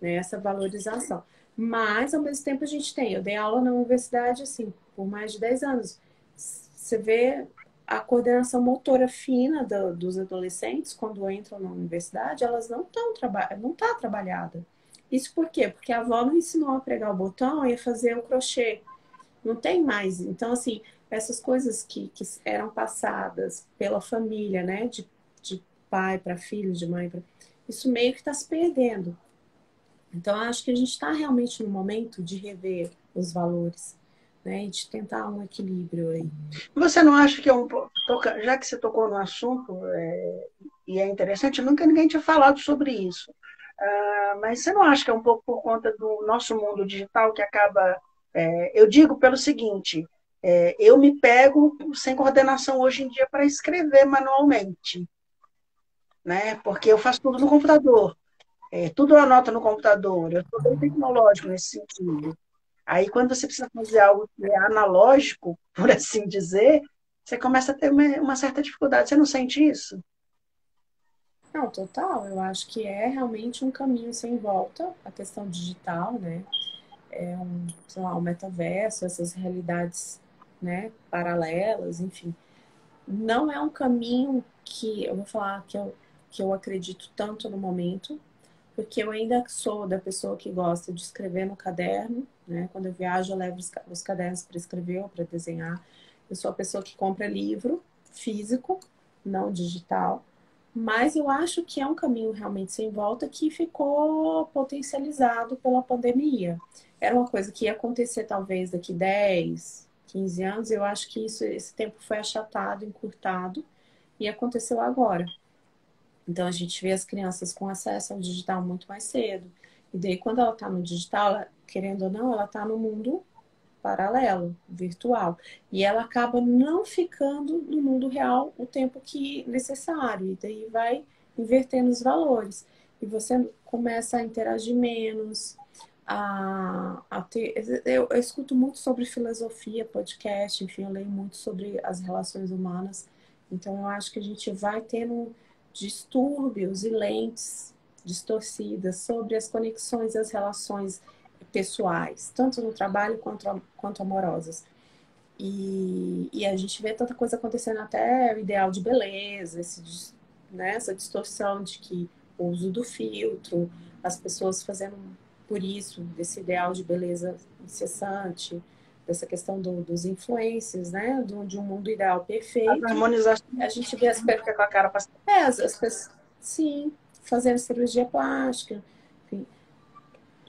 né? Essa valorização. Mas, ao mesmo tempo, a gente tem, eu dei aula na universidade, assim, por mais de 10 anos. Você vê a coordenação motora fina dos adolescentes, quando entram na universidade, elas não tá trabalhada. Isso por quê? Porque a avó não ensinou a pregar o botão e a fazer o crochê. Não tem mais. Então, assim, essas coisas que eram passadas pela família, né? De pai para filho, de mãe para. Isso meio que está se perdendo. Então, acho que a gente está realmente no momento de rever os valores, né? E de tentar um equilíbrio aí. Você não acha que é um pouco, já que você tocou no assunto, e é interessante, nunca ninguém tinha falado sobre isso. Mas você não acha que é um pouco por conta do nosso mundo digital que acaba. Eu digo pelo seguinte: eu me pego sem coordenação hoje em dia para escrever manualmente, né? Porque eu faço tudo no computador, tudo eu anoto no computador, eu sou bem tecnológico nesse sentido. Aí, quando você precisa fazer algo que é analógico, por assim dizer, você começa a ter uma certa dificuldade. Você não sente isso? Não, total. Eu acho que é realmente um caminho sem volta a questão digital, né? Sei lá, o metaverso, essas realidades, né, paralelas, enfim. Não é um caminho que eu vou falar que eu acredito tanto no momento, porque eu ainda sou da pessoa que gosta de escrever no caderno, né? Quando eu viajo, eu levo os cadernos para escrever ou para desenhar. Eu sou a pessoa que compra livro físico, não digital. Mas eu acho que é um caminho realmente sem volta que ficou potencializado pela pandemia. Era uma coisa que ia acontecer talvez daqui 10, 15 anos. Eu acho que esse tempo foi achatado, encurtado e aconteceu agora. Então a gente vê as crianças com acesso ao digital muito mais cedo. E daí, quando ela está no digital, querendo ou não, ela está no mundo paralelo, virtual. E ela acaba não ficando no mundo real o tempo que necessário. E daí vai invertendo os valores. E você começa a interagir menos, a ter. Eu escuto muito sobre filosofia, podcast, enfim, eu leio muito sobre as relações humanas. Então eu acho que a gente vai tendo distúrbios e lentes distorcidas sobre as conexões e as relações pessoais, tanto no trabalho quanto amorosas. E a gente vê tanta coisa acontecendo, até o ideal de beleza, né, essa distorção de que o uso do filtro, as pessoas fazendo por isso, desse ideal de beleza incessante, dessa questão dos influencers, né, de um mundo ideal As perfeito. harmonizações A gente vê fica com a cara passada. as pessoas, sim, fazendo cirurgia plástica, enfim.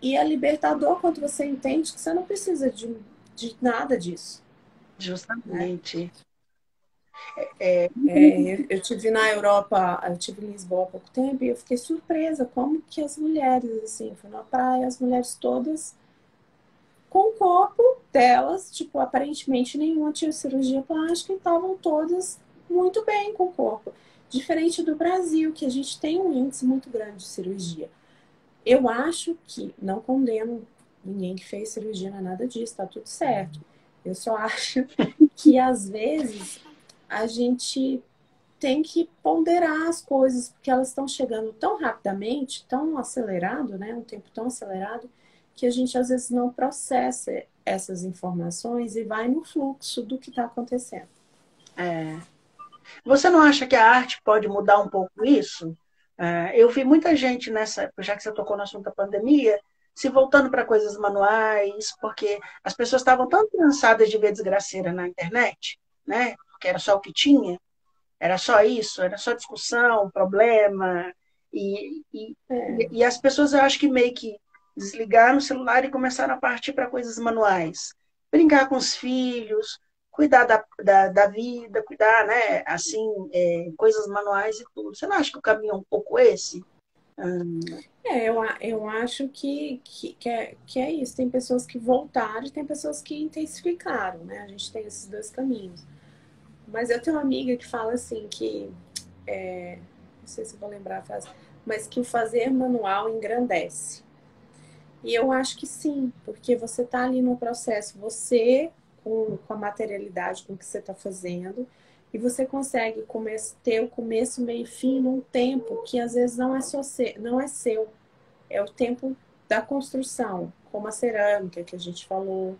E é libertador quando você entende que você não precisa de nada disso, né? Justamente. Eu tive na Europa, eu tive em Lisboa há pouco tempo e eu fiquei surpresa como que as mulheres, assim, fui na praia, as mulheres todas com o corpo delas, tipo, aparentemente nenhuma tinha cirurgia plástica e estavam todas muito bem com o corpo. Diferente do Brasil, que a gente tem um índice muito grande de cirurgia. Eu acho que, não condeno ninguém que fez cirurgia, não é nada disso, tá tudo certo. Eu só acho que às vezes a gente tem que ponderar as coisas, porque elas estão chegando tão rapidamente, tão acelerado, né? Um tempo tão acelerado, que a gente às vezes não processa essas informações e vai no fluxo do que está acontecendo. É. Você não acha que a arte pode mudar um pouco isso? Eu vi muita gente nessa, já que você tocou no assunto da pandemia, se voltando para coisas manuais, porque as pessoas estavam tão cansadas de ver desgraceira na internet, né? Que era só o que tinha, era só isso, era só discussão, problema, e, e, É, e as pessoas eu acho que meio que desligaram o celular e começaram a partir para coisas manuais. Brincar com os filhos, cuidar da vida, cuidar, né, assim, coisas manuais e tudo. Você não acha que o caminho é um pouco esse? Eu acho que é isso. Tem pessoas que voltaram e tem pessoas que intensificaram, né? A gente tem esses dois caminhos. Mas eu tenho uma amiga que fala assim que, não sei se eu vou lembrar a frase, mas que o fazer manual engrandece. E eu acho que sim, porque você está ali no processo, você com a materialidade com que você está fazendo, e você consegue ter o começo, meio e fim num tempo que às vezes não é seu, é o tempo da construção, como a cerâmica que a gente falou,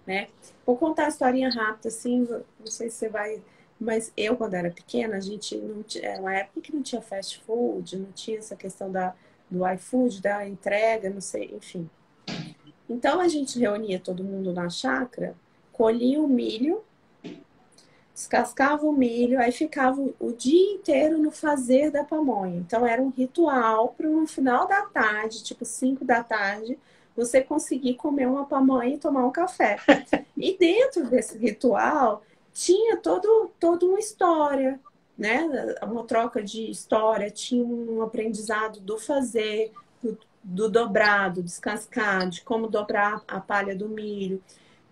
né? Vou contar a historinha rápida, assim, não sei se você vai. Mas eu, quando era pequena, a gente não tinha. Era uma época que não tinha fast food, não tinha essa questão do iFood, da entrega, não sei, enfim. Então a gente reunia todo mundo na chácara, colhia o milho, descascava o milho, aí ficava o dia inteiro no fazer da pamonha. Então era um ritual para no final da tarde, tipo 5 da tarde, você conseguir comer uma pamonha e tomar um café. E dentro desse ritual tinha toda uma história, né? Uma troca de história, tinha um aprendizado do fazer, do dobrado, descascar, de como dobrar a palha do milho,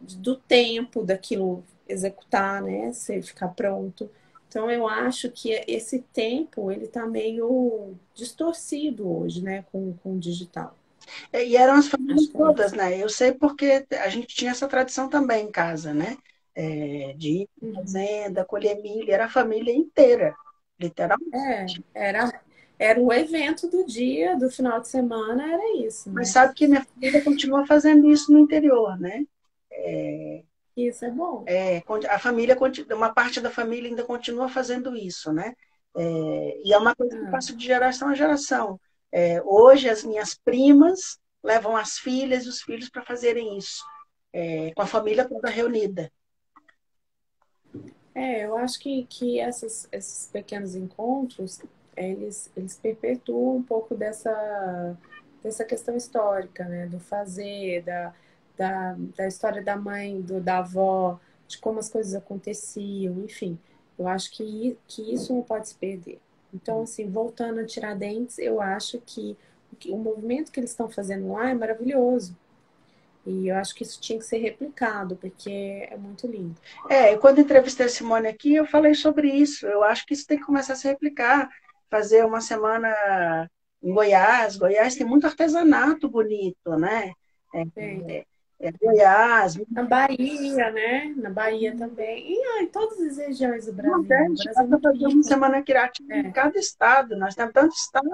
do tempo daquilo executar, né? Se ficar pronto. Então eu acho que esse tempo ele está meio distorcido hoje, né, com o digital. E eram as famílias Acho que é todas, isso. né? Eu sei porque a gente tinha essa tradição também em casa, né? De ir para a Uhum. fazenda, colher milho, era a família inteira, literalmente. Era o evento do dia, do final de semana, era isso, Mas né? sabe que minha família continua fazendo isso no interior, né? Isso é bom. A família, uma parte da família ainda continua fazendo isso, né? E é uma coisa que Ah, passa de geração a geração. Hoje, as minhas primas levam as filhas e os filhos para fazerem isso, com a família toda reunida. eu acho que esses pequenos encontros, eles perpetuam um pouco dessa questão histórica, né? Do fazer, da história da mãe, da avó, de como as coisas aconteciam, enfim. Eu acho que isso não pode se perder. Então, assim, voltando a Tiradentes, eu acho que o movimento que eles estão fazendo lá é maravilhoso. E eu acho que isso tinha que ser replicado, porque é muito lindo. Quando entrevistei a Simone aqui, eu falei sobre isso. Eu acho que isso tem que começar a se replicar. Fazer uma semana em Goiás. Goiás tem muito artesanato bonito, né? Tem. Goiás, Na Bahia, né? Na Bahia também. E em todas as regiões do Brasil. O Nordeste, dá Brasil é para muito fazer uma rico. semana criativa em É, cada estado. Nós temos tanto estado,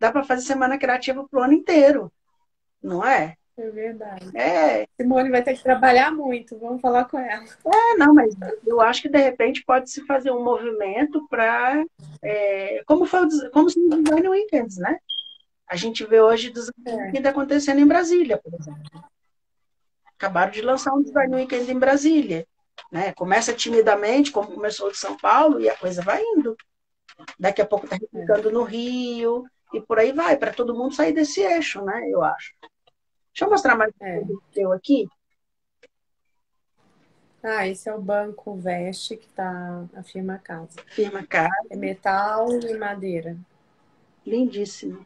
dá para fazer semana criativa para o ano inteiro, não é? é verdade. É, Simone vai ter que trabalhar muito. Vamos falar com ela. não, mas eu acho que de repente pode se fazer um movimento para. Como são os design weekends, né? A gente vê hoje design É. weekend acontecendo em Brasília, por exemplo. Acabaram de lançar um design weekend em Brasília. Né? Começa timidamente, como começou de São Paulo, e a coisa vai indo. Daqui a pouco está É. replicando no Rio, e por aí vai, para todo mundo sair desse eixo, né? Eu acho. Deixa eu mostrar mais um É. produto teu aqui. Esse é o Banco Veste que tá na firma Casa. Firma K, É metal e madeira. lindíssimo.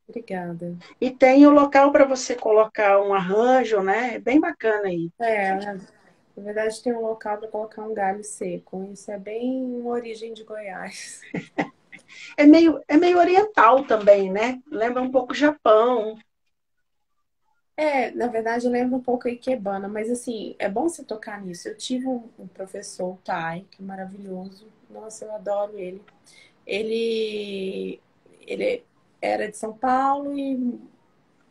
Obrigada. E tem o local para você colocar um arranjo, né? É bem bacana aí. Na verdade tem um local para colocar um galho seco. Isso é bem uma origem de Goiás. É meio oriental também, né? Lembra um pouco Japão. Na verdade, lembra um pouco a Ikebana, mas assim, é bom você tocar nisso. Eu tive um professor, o Tai, que é maravilhoso. Nossa, eu adoro ele. Ele, ele era de São Paulo e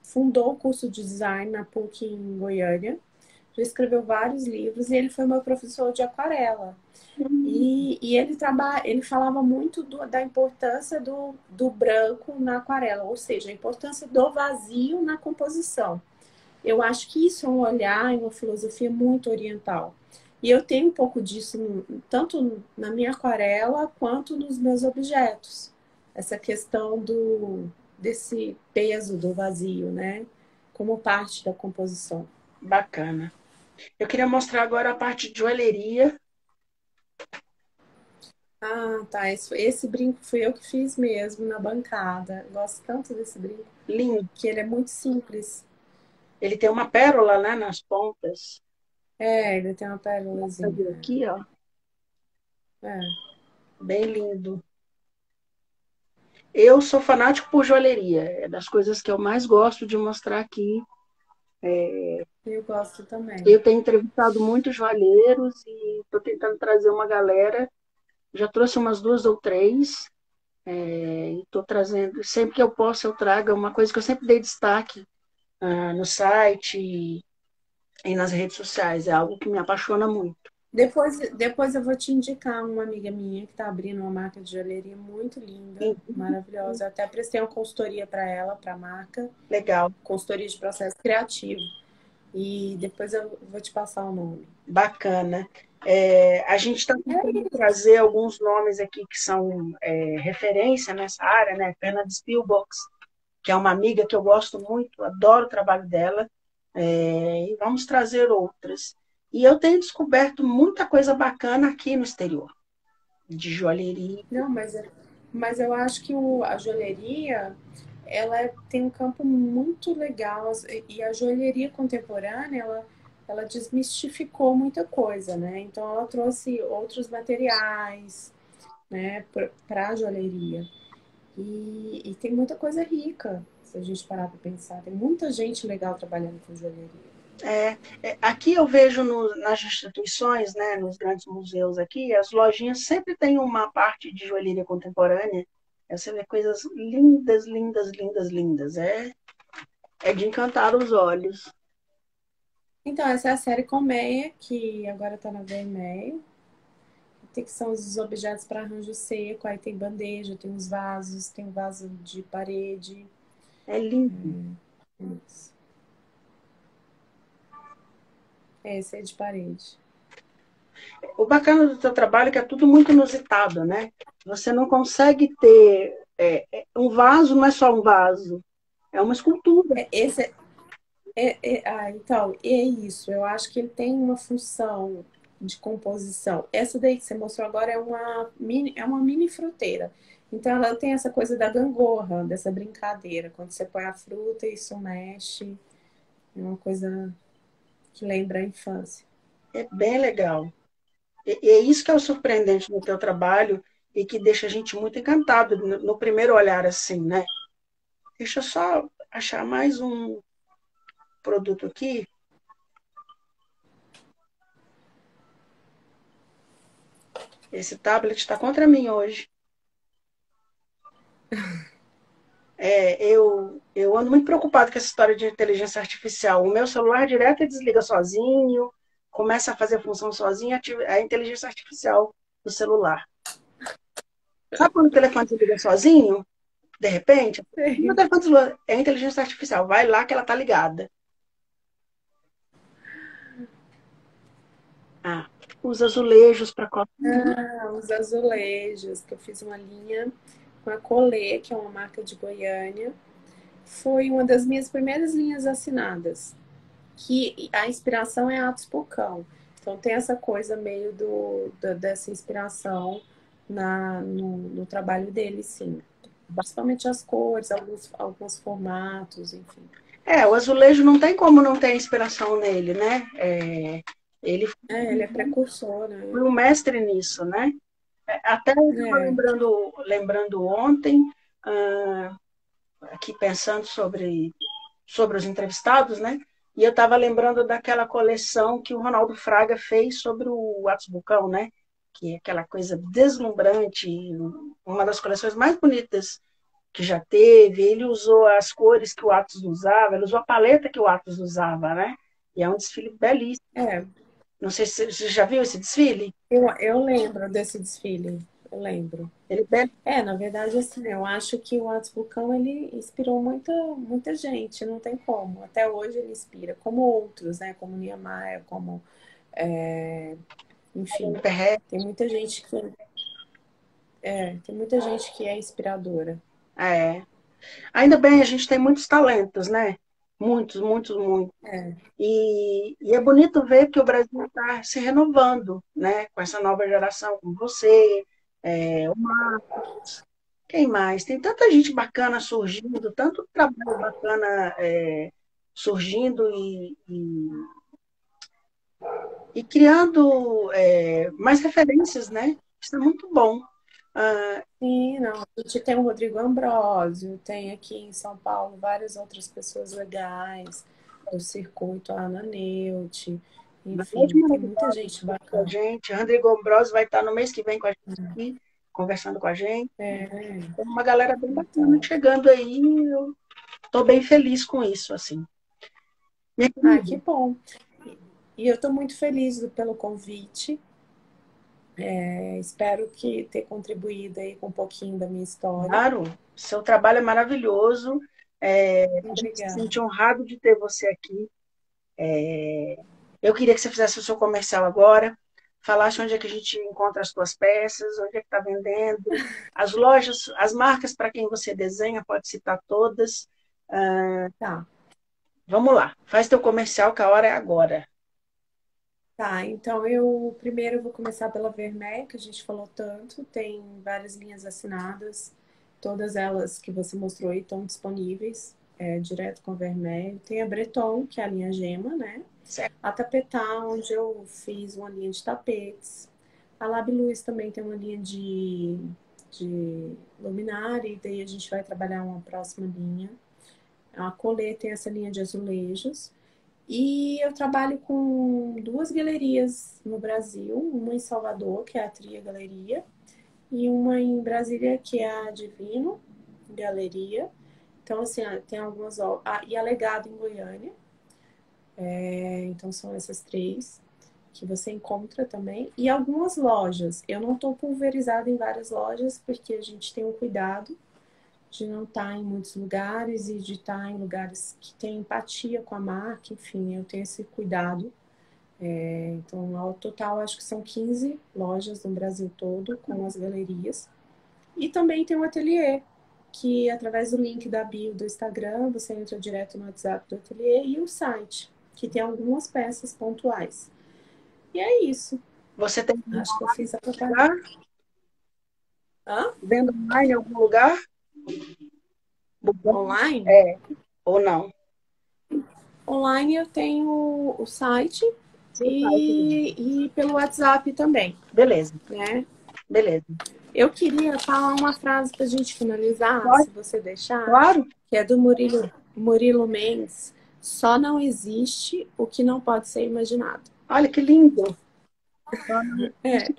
fundou o curso de design na PUC em Goiânia. Já escreveu vários livros e ele foi meu professor de aquarela. E ele falava muito da importância do branco na aquarela, ou seja, a importância do vazio na composição. Eu acho que isso é um olhar e uma filosofia muito oriental. E eu tenho um pouco disso tanto na minha aquarela quanto nos meus objetos. Essa questão desse peso do vazio, né? Como parte da composição. Bacana. Eu queria mostrar agora a parte de joalheria. Ah, tá. Esse brinco fui eu que fiz mesmo na bancada. Gosto tanto desse brinco, Lindo. que ele é muito simples. Ele tem uma pérola, né, nas pontas. É, ele tem uma Tá vendo pérolazinha. aqui, ó, É. bem lindo. Eu sou fanático por joalheria, é das coisas que eu mais gosto de mostrar aqui. Eu gosto também. Eu tenho entrevistado muitos joalheiros e estou tentando trazer uma galera. Já trouxe umas duas ou três, e estou trazendo, sempre que eu posso, eu trago. É uma coisa que eu sempre dei destaque no site e nas redes sociais. É algo que me apaixona muito. Depois eu vou te indicar uma amiga minha que está abrindo uma marca de joalheria muito linda, E, maravilhosa. Eu até prestei uma consultoria para ela, para a marca, legal, consultoria de processo criativo. E depois eu vou te passar o nome. bacana. A gente está tentando trazer alguns nomes aqui que são referência nessa área, né? Fernanda Spielbox, que é uma amiga que eu gosto muito, adoro o trabalho dela, e vamos trazer outras. E eu tenho descoberto muita coisa bacana aqui no exterior, de joalheria. Não, mas eu acho que a joalheria tem um campo muito legal e a joalheria contemporânea ela desmistificou muita coisa, né? Então ela trouxe outros materiais, né, para a joalheria e tem muita coisa rica se a gente parar para pensar. Tem muita gente legal trabalhando com joalheria. Aqui eu vejo nas instituições, né, nos grandes museus aqui, as lojinhas sempre têm uma parte de joalheria contemporânea. Você vê coisas lindas, lindas, lindas, lindas. É de encantar os olhos. Então, essa é a série Colmeia, que agora está na Vermeer. Que são os objetos para arranjo seco. Aí tem bandeja, tem os vasos, tem um vaso de parede. É lindo. Isso. Esse é de parede. O bacana do teu trabalho é que é tudo muito inusitado, né? Você não consegue ter um vaso, não é só um vaso, é uma escultura. Esse então, é isso. Eu acho que ele tem uma função de composição. Essa daí que você mostrou agora é uma mini fruteira. Então, ela tem essa coisa da gangorra, dessa brincadeira. Quando você põe a fruta, isso mexe. É uma coisa que lembra a infância. É bem legal. E é isso que é o surpreendente no teu trabalho e que deixa a gente muito encantado no primeiro olhar assim, né? Deixa eu só achar mais um produto aqui. Esse tablet está contra mim hoje. Eu ando muito preocupado com essa história de inteligência artificial. O meu celular direto desliga sozinho, começa a fazer função sozinho, ativa a inteligência artificial do celular. Sabe quando o telefone desliga sozinho? De repente, o telefone desliga, é a inteligência artificial. Vai lá que ela tá ligada. Ah, os azulejos para copo. Os azulejos, que eu fiz uma linha com a Colê, que é uma marca de Goiânia. Foi uma das minhas primeiras linhas assinadas. Que a inspiração é Atos Pulcão. Então tem essa coisa meio dessa inspiração no trabalho dele, sim. Principalmente as cores, alguns formatos, enfim. O azulejo não tem como não ter inspiração nele, né? Ele Ele é precursor, foi né? um mestre nisso, né? Até eu estava É, lembrando ontem, ah, aqui pensando sobre os entrevistados, né? E eu estava lembrando daquela coleção que o Ronaldo Fraga fez sobre o Atos Bulcão, né? Que é aquela coisa deslumbrante, uma das coleções mais bonitas que já teve. Ele usou as cores que o Atos usava, ele usou a paleta que o Atos usava, né? E é um desfile belíssimo. é, Não sei se você já viu esse desfile. eu lembro desse desfile, eu lembro. Ele é Na verdade, assim, eu acho que o Atos Vulcão, ele inspirou muita gente, não tem como. Até hoje ele inspira, como outros, né? Como Niemeyer, enfim, bem. tem muita gente tem muita gente que é inspiradora. É. Ainda bem, a gente tem muitos talentos, né? Muitos, muitos, muitos. É, E é bonito ver que o Brasil está se renovando, né? Com essa nova geração, como você. o Marcos, quem mais? Tem tanta gente bacana surgindo, tanto trabalho bacana surgindo e criando mais referências, né? Isso é muito bom. Ah, Sim, não. A gente tem o Rodrigo Ambrósio, tem aqui em São Paulo várias outras pessoas legais, do circuito, a Ana Neute, Valéria enfim, tem muita maravilhosa gente com a bacana. gente. Rodrigo Ambrosio vai estar no mês que vem com a gente aqui, conversando com a gente. É, Tem uma galera bem bacana então. chegando aí. Eu estou bem feliz com isso, assim. Minha Ah, querida, que bom. E eu estou muito feliz pelo convite. Espero que ter contribuído aí com um pouquinho da minha história. claro, seu trabalho é maravilhoso. A gente se Obrigada. sente honrado de ter você aqui. Eu queria que você fizesse o seu comercial agora, falasse onde é que a gente encontra as suas peças, onde é que está vendendo, as lojas, as marcas para quem você desenha, pode citar todas. Tá. Vamos lá, faz teu comercial que a hora é agora. Tá, então eu primeiro vou começar pela Vermeer, que a gente falou tanto, tem várias linhas assinadas, todas elas que você mostrou aí estão disponíveis, direto com a Vermeer. Tem a Breton, que é a linha Gema, né? Certo? A Tapetar, onde eu fiz uma linha de tapetes. A Lab Luz também tem uma linha de luminária, e daí a gente vai trabalhar uma próxima linha. A Colê tem essa linha de azulejos. E eu trabalho com duas galerias no Brasil, uma em Salvador, que é a Tria Galeria, e uma em Brasília, que é a Divino Galeria. Então, assim, tem algumas obras. Ah, e a Legado em Goiânia. Então, são essas três que você encontra também. E algumas lojas. Eu não estou pulverizada em várias lojas, porque a gente tem um cuidado de não estar em muitos lugares e de estar em lugares que têm empatia com a marca. Enfim, eu tenho esse cuidado. Então, ao total, acho que são 15 lojas no Brasil todo, com as galerias. E também tem um ateliê, que através do link da bio do Instagram, você entra direto no WhatsApp do ateliê e o site, que tem algumas peças pontuais. E é isso. Você tem Acho que eu fiz a propaganda. lugar, Hã? vendo online em algum lugar? Online? É, ou não? Online eu tenho o site Seu site mesmo. e pelo WhatsApp também, Beleza, né? beleza. Eu queria falar uma frase para a gente finalizar, Pode, se você deixar, claro. que é do Murilo Mendes. Só não existe o que não pode ser imaginado. Olha que lindo.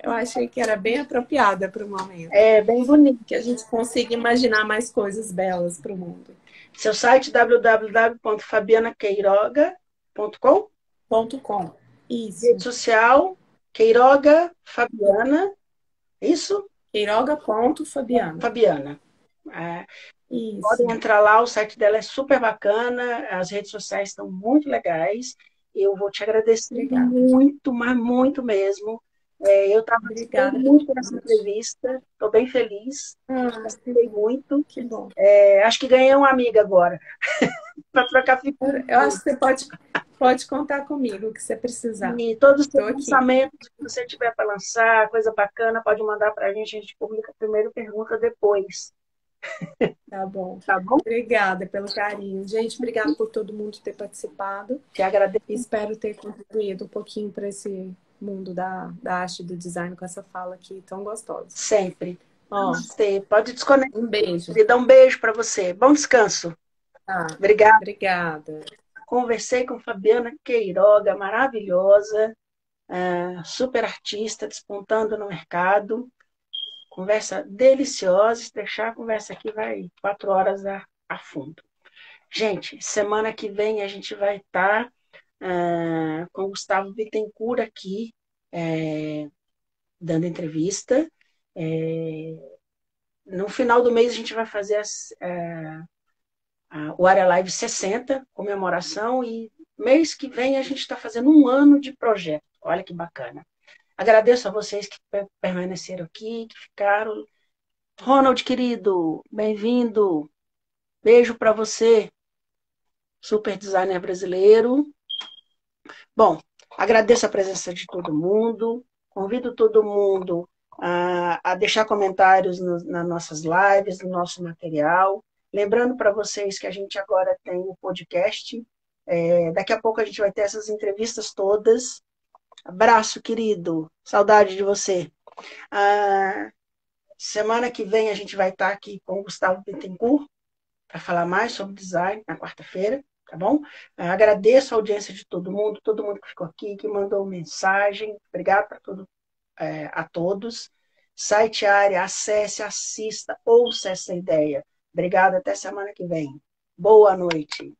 Eu achei que era bem apropriada para o momento. É bem bonito. Que a gente consiga imaginar mais coisas belas para o mundo. Seu site www.fabianaqueiroga.com. .com. Rede Isso. social Queiroga Fabiana. Isso? Queiroga.fabiana. Fabiana. É, podem Isso. entrar lá, o site dela é super bacana, as redes sociais estão muito legais. Eu vou te agradecer Obrigada. muito, mas muito mesmo. Eu estava esperando Obrigada pelo muito por essa convite. entrevista, estou bem feliz, Ah, que gostei bom. muito. Que bom. Acho que ganhei uma amiga agora, para trocar figurinha. Eu acho que você pode contar comigo o que você precisar. E todos os seus Estou aqui. lançamentos que você tiver para lançar, coisa bacana, pode mandar para a gente publica primeiro, pergunta depois. Tá bom. Tá bom? Obrigada pelo carinho. Gente, obrigada por todo mundo ter participado. Te agradeço Espero ter contribuído um pouquinho para esse mundo da arte e do design com essa fala aqui tão gostosa. sempre. Ó, Você pode desconectar. um beijo. E dar um beijo para você. Bom descanso. Tá. Obrigada. Obrigada. Conversei com Fabiana Queiroga, maravilhosa, super artista, despontando no mercado. Conversa deliciosa. Se deixar a conversa aqui, vai 4 horas a fundo. Gente, semana que vem a gente vai estar com o Gustavo Bittencourt aqui, dando entrevista. No final do mês a gente vai fazer o Área Live 60, comemoração, e mês que vem a gente está fazendo 1 ano de projeto. Olha que bacana. Agradeço a vocês que permaneceram aqui, que ficaram. Ronald, querido, bem-vindo. Beijo para você, super designer brasileiro. Bom, agradeço a presença de todo mundo. Convido todo mundo a deixar comentários nas nossas lives, no nosso material. Lembrando para vocês que a gente agora tem o podcast. Daqui a pouco a gente vai ter essas entrevistas todas. Abraço, querido. Saudade de você. Semana que vem a gente vai estar aqui com o Gustavo Bittencourt para falar mais sobre design na quarta-feira, tá bom? Agradeço a audiência de todo mundo que ficou aqui, que mandou mensagem. Obrigado a todos. Site Área, acesse, assista, ouça essa ideia. Obrigada, até semana que vem. Boa noite.